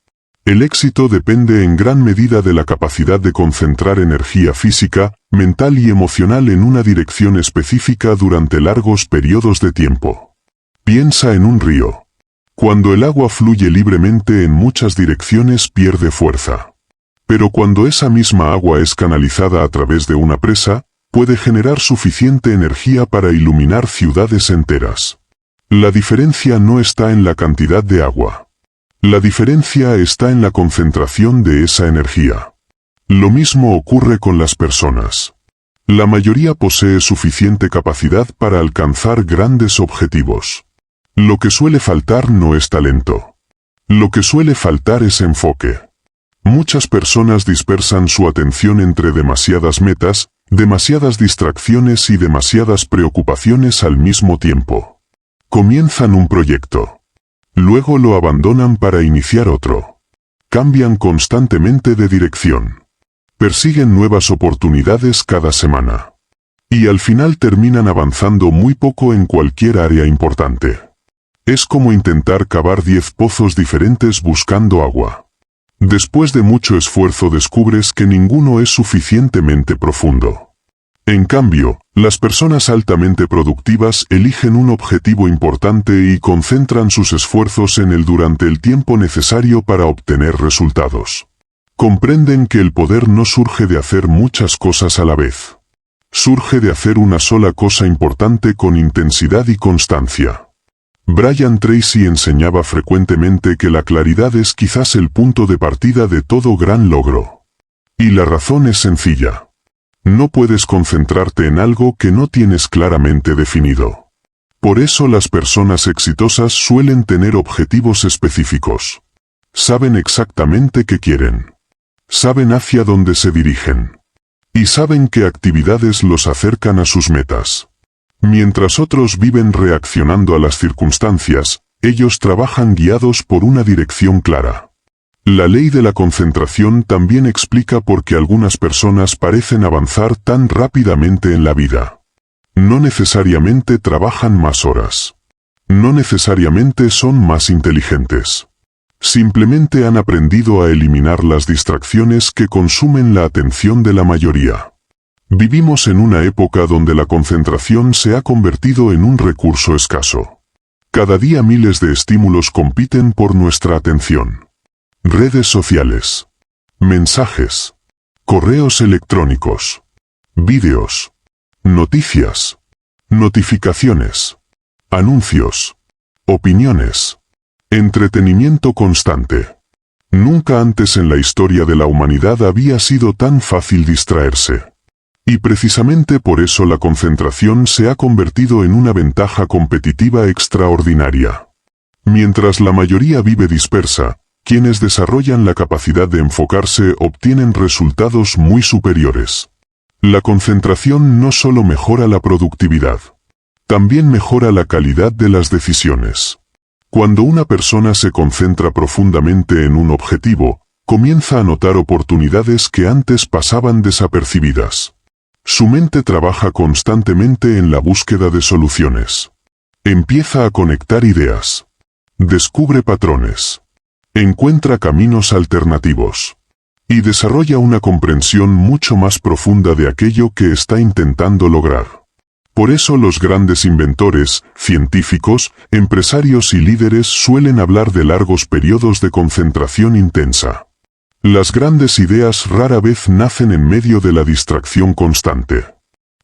El éxito depende en gran medida de la capacidad de concentrar energía física, mental y emocional en una dirección específica durante largos periodos de tiempo. Piensa en un río. Cuando el agua fluye libremente en muchas direcciones pierde fuerza. Pero cuando esa misma agua es canalizada a través de una presa, puede generar suficiente energía para iluminar ciudades enteras. La diferencia no está en la cantidad de agua. La diferencia está en la concentración de esa energía. Lo mismo ocurre con las personas. La mayoría posee suficiente capacidad para alcanzar grandes objetivos. Lo que suele faltar no es talento. Lo que suele faltar es enfoque. Muchas personas dispersan su atención entre demasiadas metas, demasiadas distracciones y demasiadas preocupaciones al mismo tiempo. Comienzan un proyecto. Luego lo abandonan para iniciar otro. Cambian constantemente de dirección. Persiguen nuevas oportunidades cada semana. Y al final terminan avanzando muy poco en cualquier área importante. Es como intentar cavar 10 pozos diferentes buscando agua. Después de mucho esfuerzo descubres que ninguno es suficientemente profundo. En cambio, las personas altamente productivas eligen un objetivo importante y concentran sus esfuerzos en él durante el tiempo necesario para obtener resultados. Comprenden que el poder no surge de hacer muchas cosas a la vez. Surge de hacer una sola cosa importante con intensidad y constancia. Brian Tracy enseñaba frecuentemente que la claridad es quizás el punto de partida de todo gran logro. Y la razón es sencilla. No puedes concentrarte en algo que no tienes claramente definido. Por eso las personas exitosas suelen tener objetivos específicos. Saben exactamente qué quieren. Saben hacia dónde se dirigen. Y saben qué actividades los acercan a sus metas. Mientras otros viven reaccionando a las circunstancias, ellos trabajan guiados por una dirección clara. La ley de la concentración también explica por qué algunas personas parecen avanzar tan rápidamente en la vida. No necesariamente trabajan más horas. No necesariamente son más inteligentes. Simplemente han aprendido a eliminar las distracciones que consumen la atención de la mayoría. Vivimos en una época donde la concentración se ha convertido en un recurso escaso. Cada día miles de estímulos compiten por nuestra atención. Redes sociales, mensajes, correos electrónicos, vídeos, noticias, notificaciones, anuncios, opiniones, entretenimiento constante. Nunca antes en la historia de la humanidad había sido tan fácil distraerse. Y precisamente por eso la concentración se ha convertido en una ventaja competitiva extraordinaria. Mientras la mayoría vive dispersa, quienes desarrollan la capacidad de enfocarse obtienen resultados muy superiores. La concentración no solo mejora la productividad, también mejora la calidad de las decisiones. Cuando una persona se concentra profundamente en un objetivo, comienza a notar oportunidades que antes pasaban desapercibidas. Su mente trabaja constantemente en la búsqueda de soluciones. Empieza a conectar ideas. Descubre patrones. Encuentra caminos alternativos. Y desarrolla una comprensión mucho más profunda de aquello que está intentando lograr. Por eso los grandes inventores, científicos, empresarios y líderes suelen hablar de largos periodos de concentración intensa. Las grandes ideas rara vez nacen en medio de la distracción constante.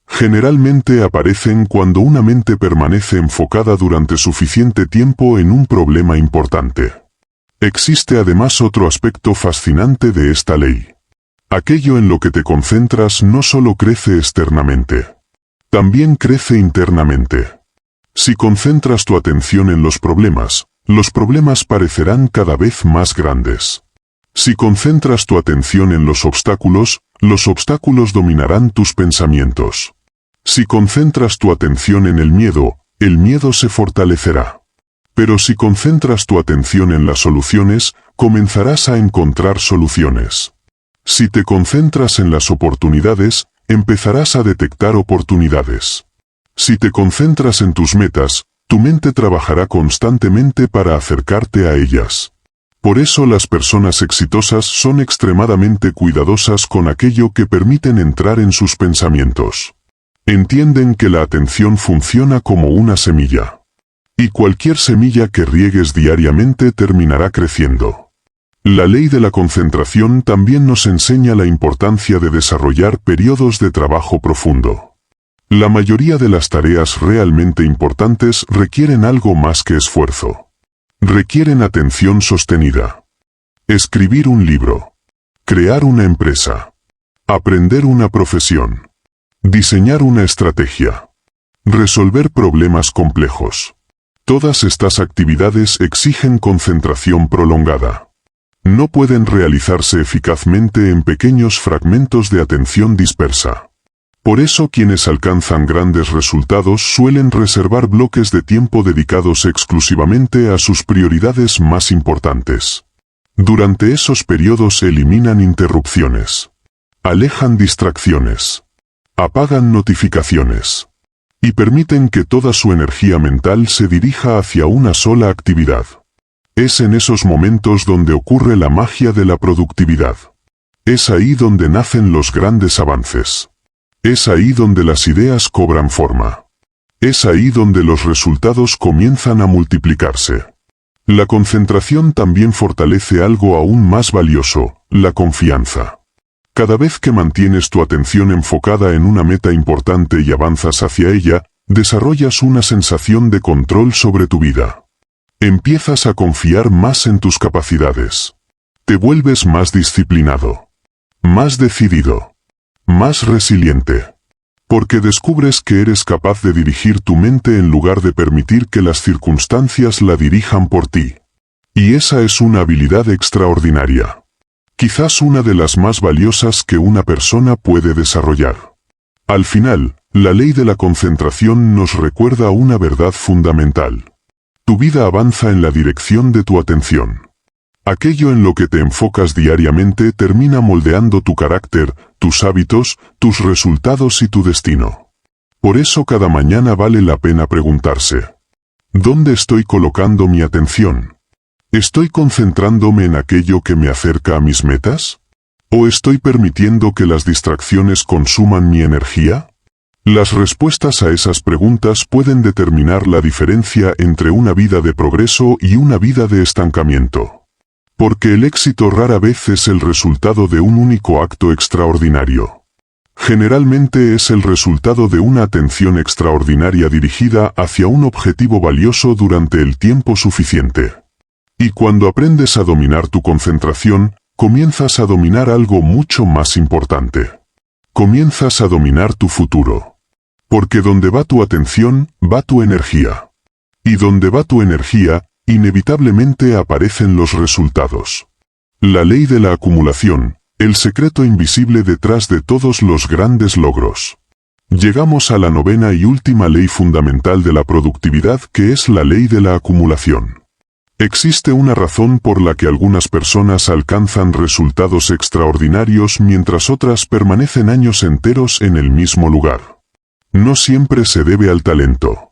Generalmente aparecen cuando una mente permanece enfocada durante suficiente tiempo en un problema importante. Existe además otro aspecto fascinante de esta ley. Aquello en lo que te concentras no solo crece externamente, también crece internamente. Si concentras tu atención en los problemas parecerán cada vez más grandes. Si concentras tu atención en los obstáculos dominarán tus pensamientos. Si concentras tu atención en el miedo se fortalecerá. Pero si concentras tu atención en las soluciones, comenzarás a encontrar soluciones. Si te concentras en las oportunidades, empezarás a detectar oportunidades. Si te concentras en tus metas, tu mente trabajará constantemente para acercarte a ellas. Por eso las personas exitosas son extremadamente cuidadosas con aquello que permiten entrar en sus pensamientos. Entienden que la atención funciona como una semilla. Y cualquier semilla que riegues diariamente terminará creciendo. La ley de la concentración también nos enseña la importancia de desarrollar periodos de trabajo profundo. La mayoría de las tareas realmente importantes requieren algo más que esfuerzo. Requieren atención sostenida. Escribir un libro. Crear una empresa. Aprender una profesión. Diseñar una estrategia. Resolver problemas complejos. Todas estas actividades exigen concentración prolongada. No pueden realizarse eficazmente en pequeños fragmentos de atención dispersa. Por eso quienes alcanzan grandes resultados suelen reservar bloques de tiempo dedicados exclusivamente a sus prioridades más importantes. Durante esos periodos eliminan interrupciones. Alejan distracciones. Apagan notificaciones. Y permiten que toda su energía mental se dirija hacia una sola actividad. Es en esos momentos donde ocurre la magia de la productividad. Es ahí donde nacen los grandes avances. Es ahí donde las ideas cobran forma. Es ahí donde los resultados comienzan a multiplicarse. La concentración también fortalece algo aún más valioso, la confianza. Cada vez que mantienes tu atención enfocada en una meta importante y avanzas hacia ella, desarrollas una sensación de control sobre tu vida. Empiezas a confiar más en tus capacidades. Te vuelves más disciplinado. Más decidido. Más resiliente. Porque descubres que eres capaz de dirigir tu mente en lugar de permitir que las circunstancias la dirijan por ti. Y esa es una habilidad extraordinaria. Quizás una de las más valiosas que una persona puede desarrollar. Al final, la ley de la concentración nos recuerda una verdad fundamental. Tu vida avanza en la dirección de tu atención. Aquello en lo que te enfocas diariamente termina moldeando tu carácter, tus hábitos, tus resultados y tu destino. Por eso cada mañana vale la pena preguntarse: ¿dónde estoy colocando mi atención? ¿Estoy concentrándome en aquello que me acerca a mis metas? ¿O estoy permitiendo que las distracciones consuman mi energía? Las respuestas a esas preguntas pueden determinar la diferencia entre una vida de progreso y una vida de estancamiento. Porque el éxito rara vez es el resultado de un único acto extraordinario. Generalmente es el resultado de una atención extraordinaria dirigida hacia un objetivo valioso durante el tiempo suficiente. Y cuando aprendes a dominar tu concentración, comienzas a dominar algo mucho más importante. Comienzas a dominar tu futuro. Porque donde va tu atención, va tu energía. Y donde va tu energía, inevitablemente aparecen los resultados. La ley de la acumulación, el secreto invisible detrás de todos los grandes logros. Llegamos a la novena y última ley fundamental de la productividad, que es la ley de la acumulación. Existe una razón por la que algunas personas alcanzan resultados extraordinarios mientras otras permanecen años enteros en el mismo lugar. No siempre se debe al talento.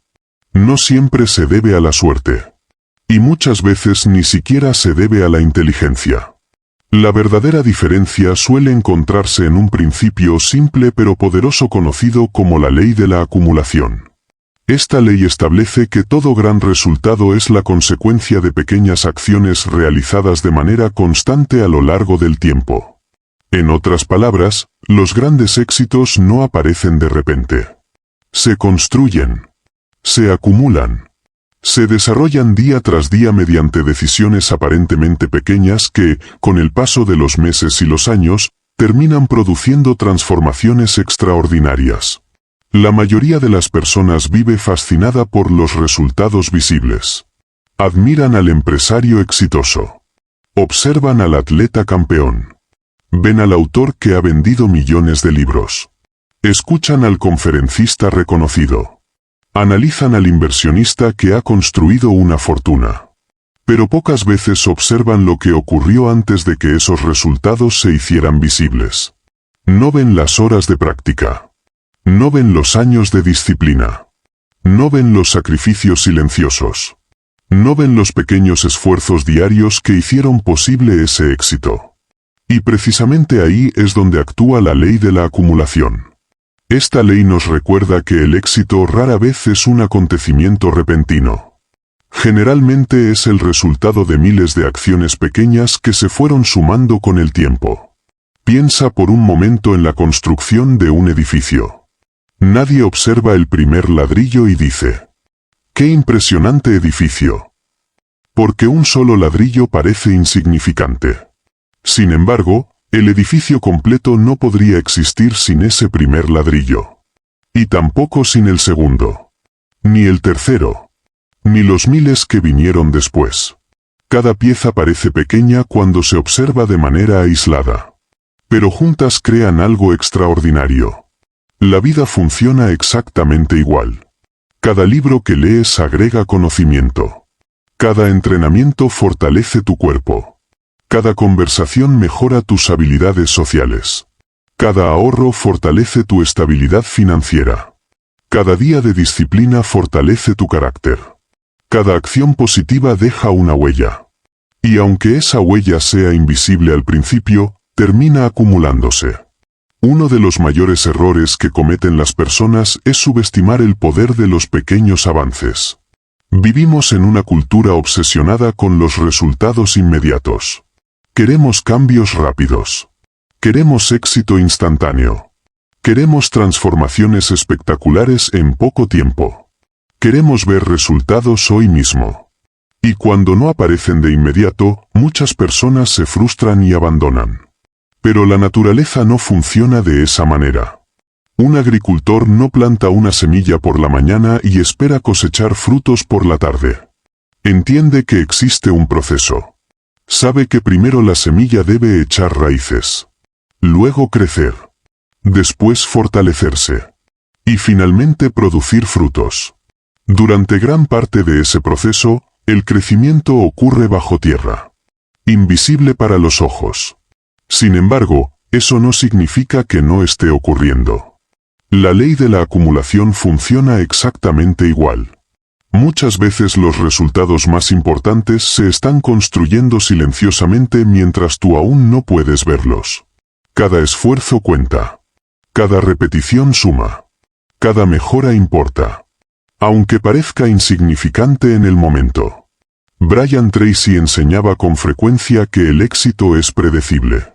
No siempre se debe a la suerte. Y muchas veces ni siquiera se debe a la inteligencia. La verdadera diferencia suele encontrarse en un principio simple pero poderoso conocido como la ley de la acumulación. Esta ley establece que todo gran resultado es la consecuencia de pequeñas acciones realizadas de manera constante a lo largo del tiempo. En otras palabras, los grandes éxitos no aparecen de repente. Se construyen. Se acumulan. Se desarrollan día tras día mediante decisiones aparentemente pequeñas que, con el paso de los meses y los años, terminan produciendo transformaciones extraordinarias. La mayoría de las personas vive fascinada por los resultados visibles. Admiran al empresario exitoso. Observan al atleta campeón. Ven al autor que ha vendido millones de libros. Escuchan al conferencista reconocido. Analizan al inversionista que ha construido una fortuna. Pero pocas veces observan lo que ocurrió antes de que esos resultados se hicieran visibles. No ven las horas de práctica. No ven los años de disciplina. No ven los sacrificios silenciosos. No ven los pequeños esfuerzos diarios que hicieron posible ese éxito. Y precisamente ahí es donde actúa la ley de la acumulación. Esta ley nos recuerda que el éxito rara vez es un acontecimiento repentino. Generalmente es el resultado de miles de acciones pequeñas que se fueron sumando con el tiempo. Piensa por un momento en la construcción de un edificio. Nadie observa el primer ladrillo y dice: ¡qué impresionante edificio! Porque un solo ladrillo parece insignificante. Sin embargo, el edificio completo no podría existir sin ese primer ladrillo. Y tampoco sin el segundo. Ni el tercero. Ni los miles que vinieron después. Cada pieza parece pequeña cuando se observa de manera aislada. Pero juntas crean algo extraordinario. La vida funciona exactamente igual. Cada libro que lees agrega conocimiento. Cada entrenamiento fortalece tu cuerpo. Cada conversación mejora tus habilidades sociales. Cada ahorro fortalece tu estabilidad financiera. Cada día de disciplina fortalece tu carácter. Cada acción positiva deja una huella. Y aunque esa huella sea invisible al principio, termina acumulándose. Uno de los mayores errores que cometen las personas es subestimar el poder de los pequeños avances. Vivimos en una cultura obsesionada con los resultados inmediatos. Queremos cambios rápidos. Queremos éxito instantáneo. Queremos transformaciones espectaculares en poco tiempo. Queremos ver resultados hoy mismo. Y cuando no aparecen de inmediato, muchas personas se frustran y abandonan. Pero la naturaleza no funciona de esa manera. Un agricultor no planta una semilla por la mañana y espera cosechar frutos por la tarde. Entiende que existe un proceso. Sabe que primero la semilla debe echar raíces. Luego crecer. Después fortalecerse. Y finalmente producir frutos. Durante gran parte de ese proceso, el crecimiento ocurre bajo tierra. Invisible para los ojos. Sin embargo, eso no significa que no esté ocurriendo. La ley de la acumulación funciona exactamente igual. Muchas veces los resultados más importantes se están construyendo silenciosamente mientras tú aún no puedes verlos. Cada esfuerzo cuenta. Cada repetición suma. Cada mejora importa. Aunque parezca insignificante en el momento. Brian Tracy enseñaba con frecuencia que el éxito es predecible.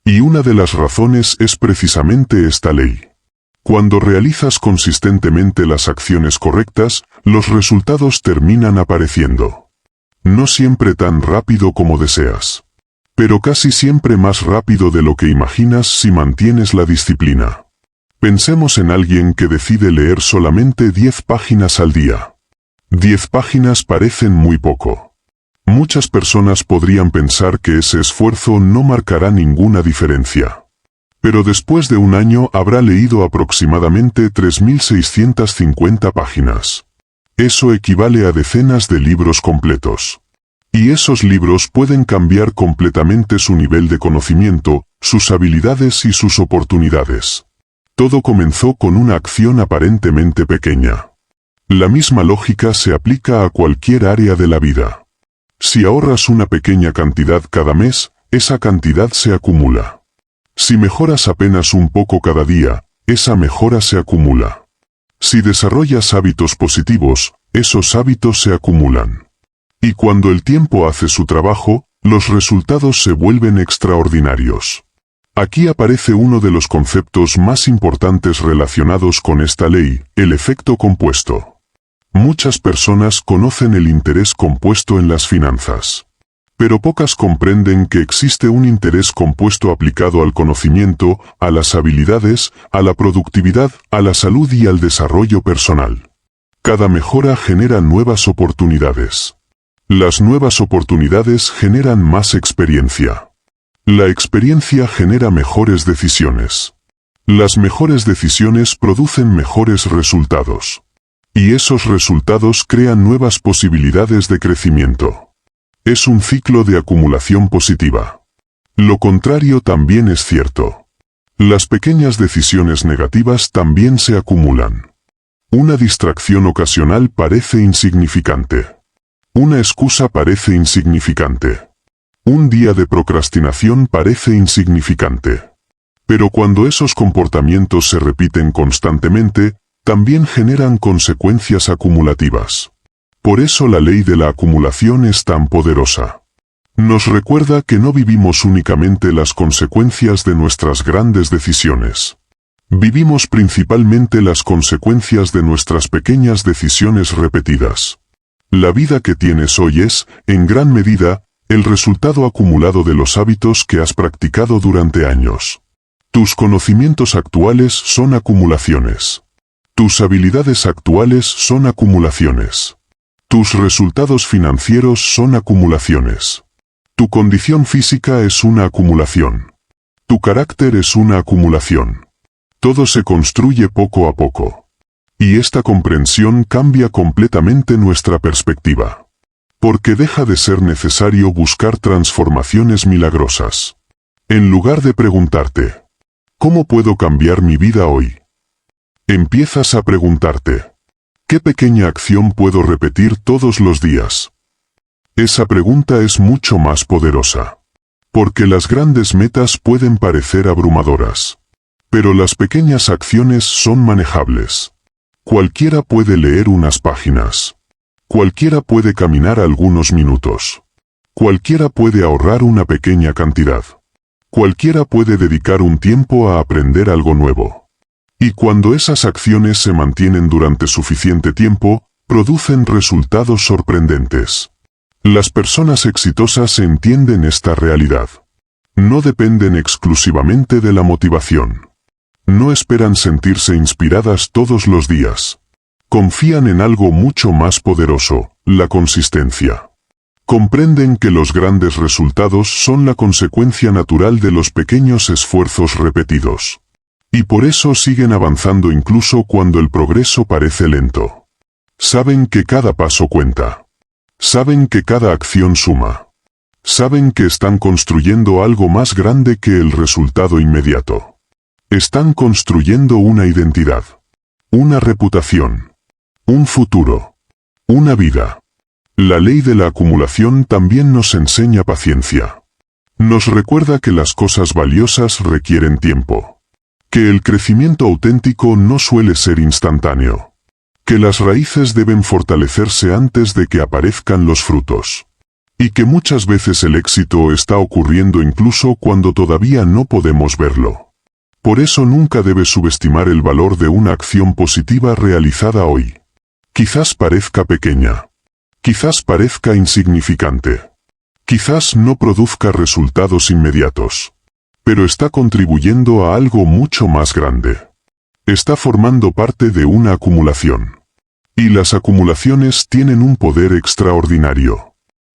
Y una de las razones es precisamente esta ley. Cuando realizas consistentemente las acciones correctas, los resultados terminan apareciendo. No siempre tan rápido como deseas. Pero casi siempre más rápido de lo que imaginas si mantienes la disciplina. Pensemos en alguien que decide leer solamente 10 páginas al día. 10 páginas parecen muy poco. Muchas personas podrían pensar que ese esfuerzo no marcará ninguna diferencia. Pero después de un año habrá leído aproximadamente 3.650 páginas. Eso equivale a decenas de libros completos. Y esos libros pueden cambiar completamente su nivel de conocimiento, sus habilidades y sus oportunidades. Todo comenzó con una acción aparentemente pequeña. La misma lógica se aplica a cualquier área de la vida. Si ahorras una pequeña cantidad cada mes, esa cantidad se acumula. Si mejoras apenas un poco cada día, esa mejora se acumula. Si desarrollas hábitos positivos, esos hábitos se acumulan. Y cuando el tiempo hace su trabajo, los resultados se vuelven extraordinarios. Aquí aparece uno de los conceptos más importantes relacionados con esta ley, el efecto compuesto. Muchas personas conocen el interés compuesto en las finanzas. Pero pocas comprenden que existe un interés compuesto aplicado al conocimiento, a las habilidades, a la productividad, a la salud y al desarrollo personal. Cada mejora genera nuevas oportunidades. Las nuevas oportunidades generan más experiencia. La experiencia genera mejores decisiones. Las mejores decisiones producen mejores resultados. Y esos resultados crean nuevas posibilidades de crecimiento. Es un ciclo de acumulación positiva. Lo contrario también es cierto. Las pequeñas decisiones negativas también se acumulan. Una distracción ocasional parece insignificante. Una excusa parece insignificante. Un día de procrastinación parece insignificante. Pero cuando esos comportamientos se repiten constantemente, también generan consecuencias acumulativas. Por eso la ley de la acumulación es tan poderosa. Nos recuerda que no vivimos únicamente las consecuencias de nuestras grandes decisiones. Vivimos principalmente las consecuencias de nuestras pequeñas decisiones repetidas. La vida que tienes hoy es, en gran medida, el resultado acumulado de los hábitos que has practicado durante años. Tus conocimientos actuales son acumulaciones. Tus habilidades actuales son acumulaciones. Tus resultados financieros son acumulaciones. Tu condición física es una acumulación. Tu carácter es una acumulación. Todo se construye poco a poco. Y esta comprensión cambia completamente nuestra perspectiva. Porque deja de ser necesario buscar transformaciones milagrosas. En lugar de preguntarte, ¿cómo puedo cambiar mi vida hoy? Empiezas a preguntarte, ¿qué pequeña acción puedo repetir todos los días? Esa pregunta es mucho más poderosa. Porque las grandes metas pueden parecer abrumadoras. Pero las pequeñas acciones son manejables. Cualquiera puede leer unas páginas. Cualquiera puede caminar algunos minutos. Cualquiera puede ahorrar una pequeña cantidad. Cualquiera puede dedicar un tiempo a aprender algo nuevo. Y cuando esas acciones se mantienen durante suficiente tiempo, producen resultados sorprendentes. Las personas exitosas entienden esta realidad. No dependen exclusivamente de la motivación. No esperan sentirse inspiradas todos los días. Confían en algo mucho más poderoso, la consistencia. Comprenden que los grandes resultados son la consecuencia natural de los pequeños esfuerzos repetidos. Y por eso siguen avanzando incluso cuando el progreso parece lento. Saben que cada paso cuenta. Saben que cada acción suma. Saben que están construyendo algo más grande que el resultado inmediato. Están construyendo una identidad, una reputación, un futuro, una vida. La ley de la acumulación también nos enseña paciencia. Nos recuerda que las cosas valiosas requieren tiempo. Que el crecimiento auténtico no suele ser instantáneo. Que las raíces deben fortalecerse antes de que aparezcan los frutos. Y que muchas veces el éxito está ocurriendo incluso cuando todavía no podemos verlo. Por eso nunca debes subestimar el valor de una acción positiva realizada hoy. Quizás parezca pequeña. Quizás parezca insignificante. Quizás no produzca resultados inmediatos. Pero está contribuyendo a algo mucho más grande. Está formando parte de una acumulación. Y las acumulaciones tienen un poder extraordinario.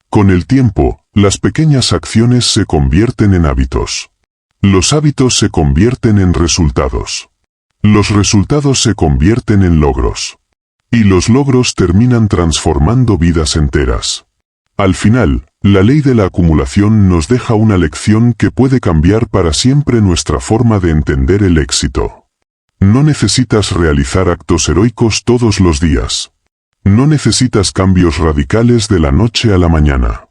Con el tiempo, las pequeñas acciones se convierten en hábitos. Los hábitos se convierten en resultados. Los resultados se convierten en logros. Y los logros terminan transformando vidas enteras. Al final, la ley de la acumulación nos deja una lección que puede cambiar para siempre nuestra forma de entender el éxito. No necesitas realizar actos heroicos todos los días. No necesitas cambios radicales de la noche a la mañana.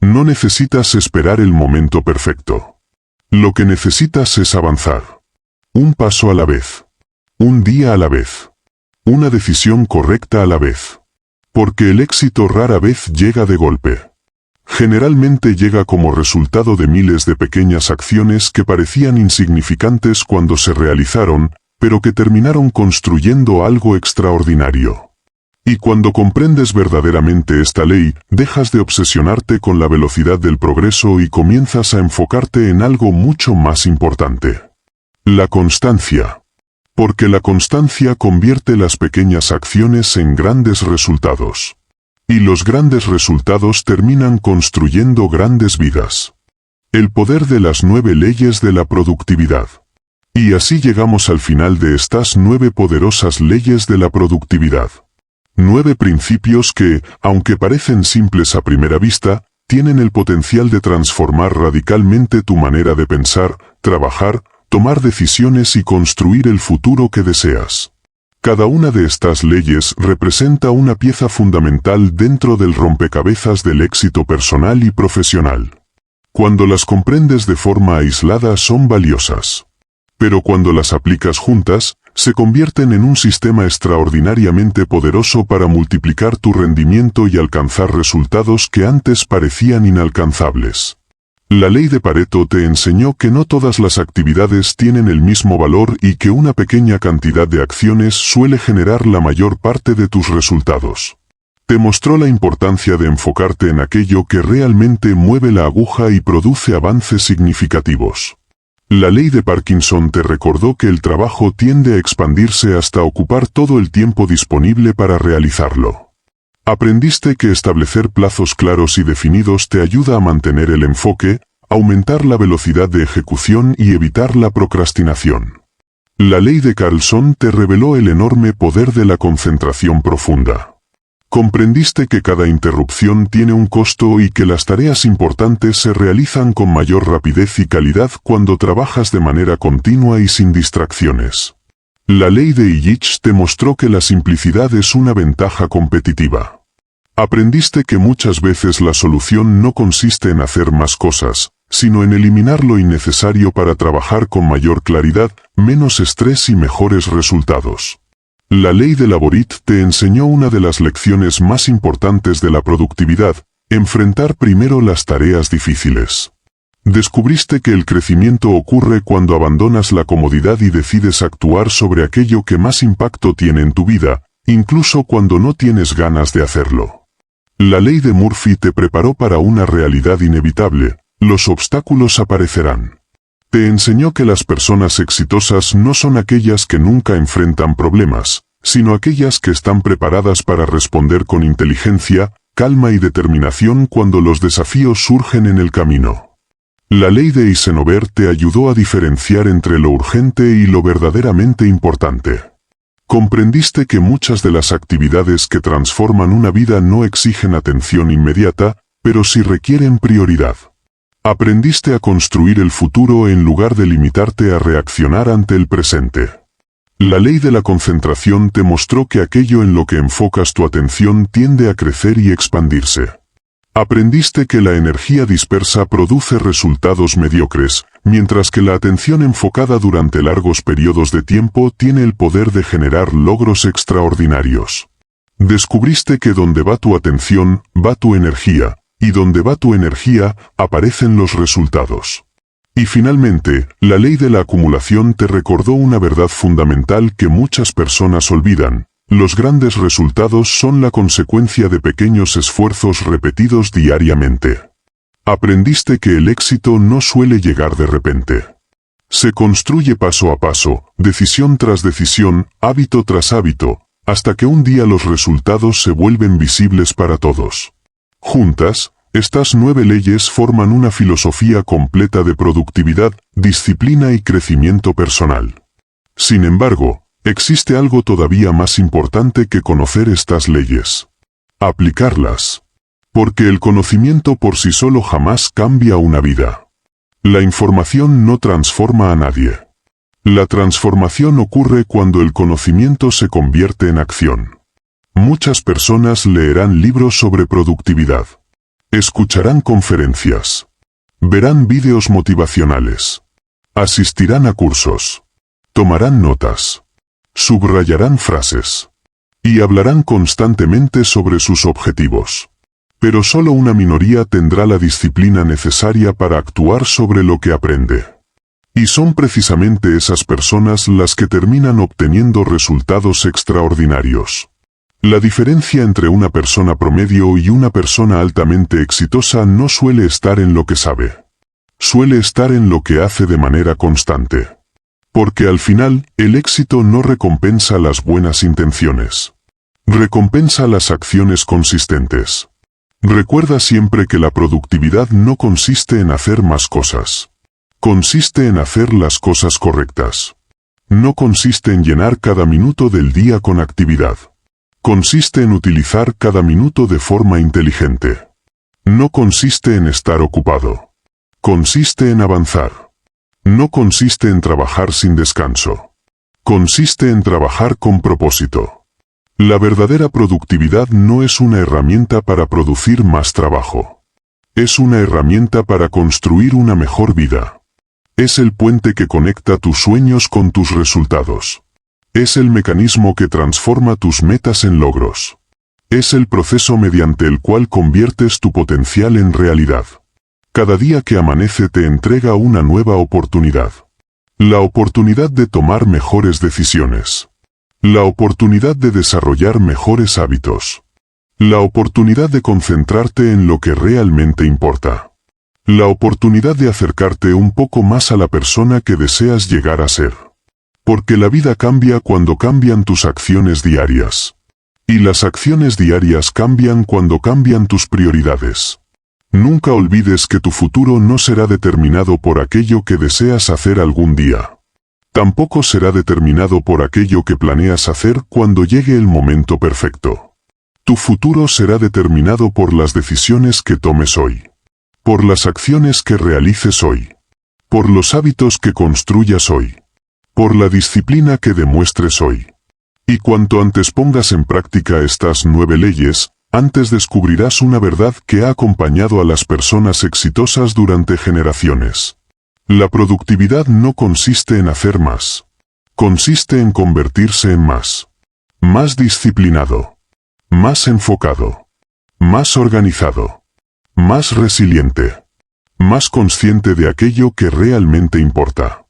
No necesitas esperar el momento perfecto. Lo que necesitas es avanzar. Un paso a la vez. Un día a la vez. Una decisión correcta a la vez. Porque el éxito rara vez llega de golpe. Generalmente llega como resultado de miles de pequeñas acciones que parecían insignificantes cuando se realizaron, pero que terminaron construyendo algo extraordinario. Y cuando comprendes verdaderamente esta ley, dejas de obsesionarte con la velocidad del progreso y comienzas a enfocarte en algo mucho más importante. La constancia. Porque la constancia convierte las pequeñas acciones en grandes resultados. Y los grandes resultados terminan construyendo grandes vidas. El poder de las 9 leyes de la productividad. Y así llegamos al final de estas 9 poderosas leyes de la productividad. 9 principios que, aunque parecen simples a primera vista, tienen el potencial de transformar radicalmente tu manera de pensar, trabajar, tomar decisiones y construir el futuro que deseas. Cada una de estas leyes representa una pieza fundamental dentro del rompecabezas del éxito personal y profesional. Cuando las comprendes de forma aislada son valiosas. Pero cuando las aplicas juntas, se convierten en un sistema extraordinariamente poderoso para multiplicar tu rendimiento y alcanzar resultados que antes parecían inalcanzables. La ley de Pareto te enseñó que no todas las actividades tienen el mismo valor y que una pequeña cantidad de acciones suele generar la mayor parte de tus resultados. Te mostró la importancia de enfocarte en aquello que realmente mueve la aguja y produce avances significativos. La ley de Parkinson te recordó que el trabajo tiende a expandirse hasta ocupar todo el tiempo disponible para realizarlo. Aprendiste que establecer plazos claros y definidos te ayuda a mantener el enfoque, aumentar la velocidad de ejecución y evitar la procrastinación. La ley de Carlson te reveló el enorme poder de la concentración profunda. Comprendiste que cada interrupción tiene un costo y que las tareas importantes se realizan con mayor rapidez y calidad cuando trabajas de manera continua y sin distracciones. La ley de Illich te mostró que la simplicidad es una ventaja competitiva. Aprendiste que muchas veces la solución no consiste en hacer más cosas, sino en eliminar lo innecesario para trabajar con mayor claridad, menos estrés y mejores resultados. La ley de Laborit te enseñó una de las lecciones más importantes de la productividad: enfrentar primero las tareas difíciles. Descubriste que el crecimiento ocurre cuando abandonas la comodidad y decides actuar sobre aquello que más impacto tiene en tu vida, incluso cuando no tienes ganas de hacerlo. La ley de Murphy te preparó para una realidad inevitable: los obstáculos aparecerán. Te enseñó que las personas exitosas no son aquellas que nunca enfrentan problemas, sino aquellas que están preparadas para responder con inteligencia, calma y determinación cuando los desafíos surgen en el camino. La ley de Eisenhower te ayudó a diferenciar entre lo urgente y lo verdaderamente importante. Comprendiste que muchas de las actividades que transforman una vida no exigen atención inmediata, pero sí requieren prioridad. Aprendiste a construir el futuro en lugar de limitarte a reaccionar ante el presente. La ley de la concentración te mostró que aquello en lo que enfocas tu atención tiende a crecer y expandirse. Aprendiste que la energía dispersa produce resultados mediocres, mientras que la atención enfocada durante largos periodos de tiempo tiene el poder de generar logros extraordinarios. Descubriste que donde va tu atención, va tu energía, y donde va tu energía, aparecen los resultados. Y finalmente, la ley de la acumulación te recordó una verdad fundamental que muchas personas olvidan: los grandes resultados son la consecuencia de pequeños esfuerzos repetidos diariamente. Aprendiste que el éxito no suele llegar de repente. Se construye paso a paso, decisión tras decisión, hábito tras hábito, hasta que un día los resultados se vuelven visibles para todos. Juntas, estas 9 leyes forman una filosofía completa de productividad, disciplina y crecimiento personal. Sin embargo, existe algo todavía más importante que conocer estas leyes: aplicarlas. Porque el conocimiento por sí solo jamás cambia una vida. La información no transforma a nadie. La transformación ocurre cuando el conocimiento se convierte en acción. Muchas personas leerán libros sobre productividad. Escucharán conferencias. Verán vídeos motivacionales. Asistirán a cursos. Tomarán notas. Subrayarán frases. Y hablarán constantemente sobre sus objetivos. Pero solo una minoría tendrá la disciplina necesaria para actuar sobre lo que aprende. Y son precisamente esas personas las que terminan obteniendo resultados extraordinarios. La diferencia entre una persona promedio y una persona altamente exitosa no suele estar en lo que sabe. Suele estar en lo que hace de manera constante. Porque al final, el éxito no recompensa las buenas intenciones. Recompensa las acciones consistentes. Recuerda siempre que la productividad no consiste en hacer más cosas. Consiste en hacer las cosas correctas. No consiste en llenar cada minuto del día con actividad. Consiste en utilizar cada minuto de forma inteligente. No consiste en estar ocupado. Consiste en avanzar. No consiste en trabajar sin descanso. Consiste en trabajar con propósito. La verdadera productividad no es una herramienta para producir más trabajo. Es una herramienta para construir una mejor vida. Es el puente que conecta tus sueños con tus resultados. Es el mecanismo que transforma tus metas en logros. Es el proceso mediante el cual conviertes tu potencial en realidad. Cada día que amanece te entrega una nueva oportunidad. La oportunidad de tomar mejores decisiones. La oportunidad de desarrollar mejores hábitos. La oportunidad de concentrarte en lo que realmente importa. La oportunidad de acercarte un poco más a la persona que deseas llegar a ser. Porque la vida cambia cuando cambian tus acciones diarias. Y las acciones diarias cambian cuando cambian tus prioridades. Nunca olvides que tu futuro no será determinado por aquello que deseas hacer algún día. Tampoco será determinado por aquello que planeas hacer cuando llegue el momento perfecto. Tu futuro será determinado por las decisiones que tomes hoy. Por las acciones que realices hoy. Por los hábitos que construyas hoy. Por la disciplina que demuestres hoy. Y cuanto antes pongas en práctica estas 9 leyes, antes descubrirás una verdad que ha acompañado a las personas exitosas durante generaciones. La productividad no consiste en hacer más. Consiste en convertirse en más. Más disciplinado. Más enfocado. Más organizado. Más resiliente. Más consciente de aquello que realmente importa.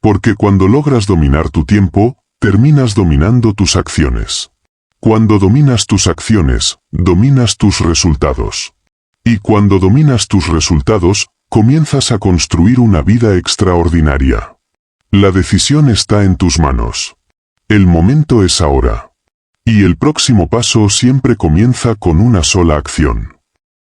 Porque cuando logras dominar tu tiempo, terminas dominando tus acciones. Cuando dominas tus acciones, dominas tus resultados. Y cuando dominas tus resultados, comienzas a construir una vida extraordinaria. La decisión está en tus manos. El momento es ahora. Y el próximo paso siempre comienza con una sola acción.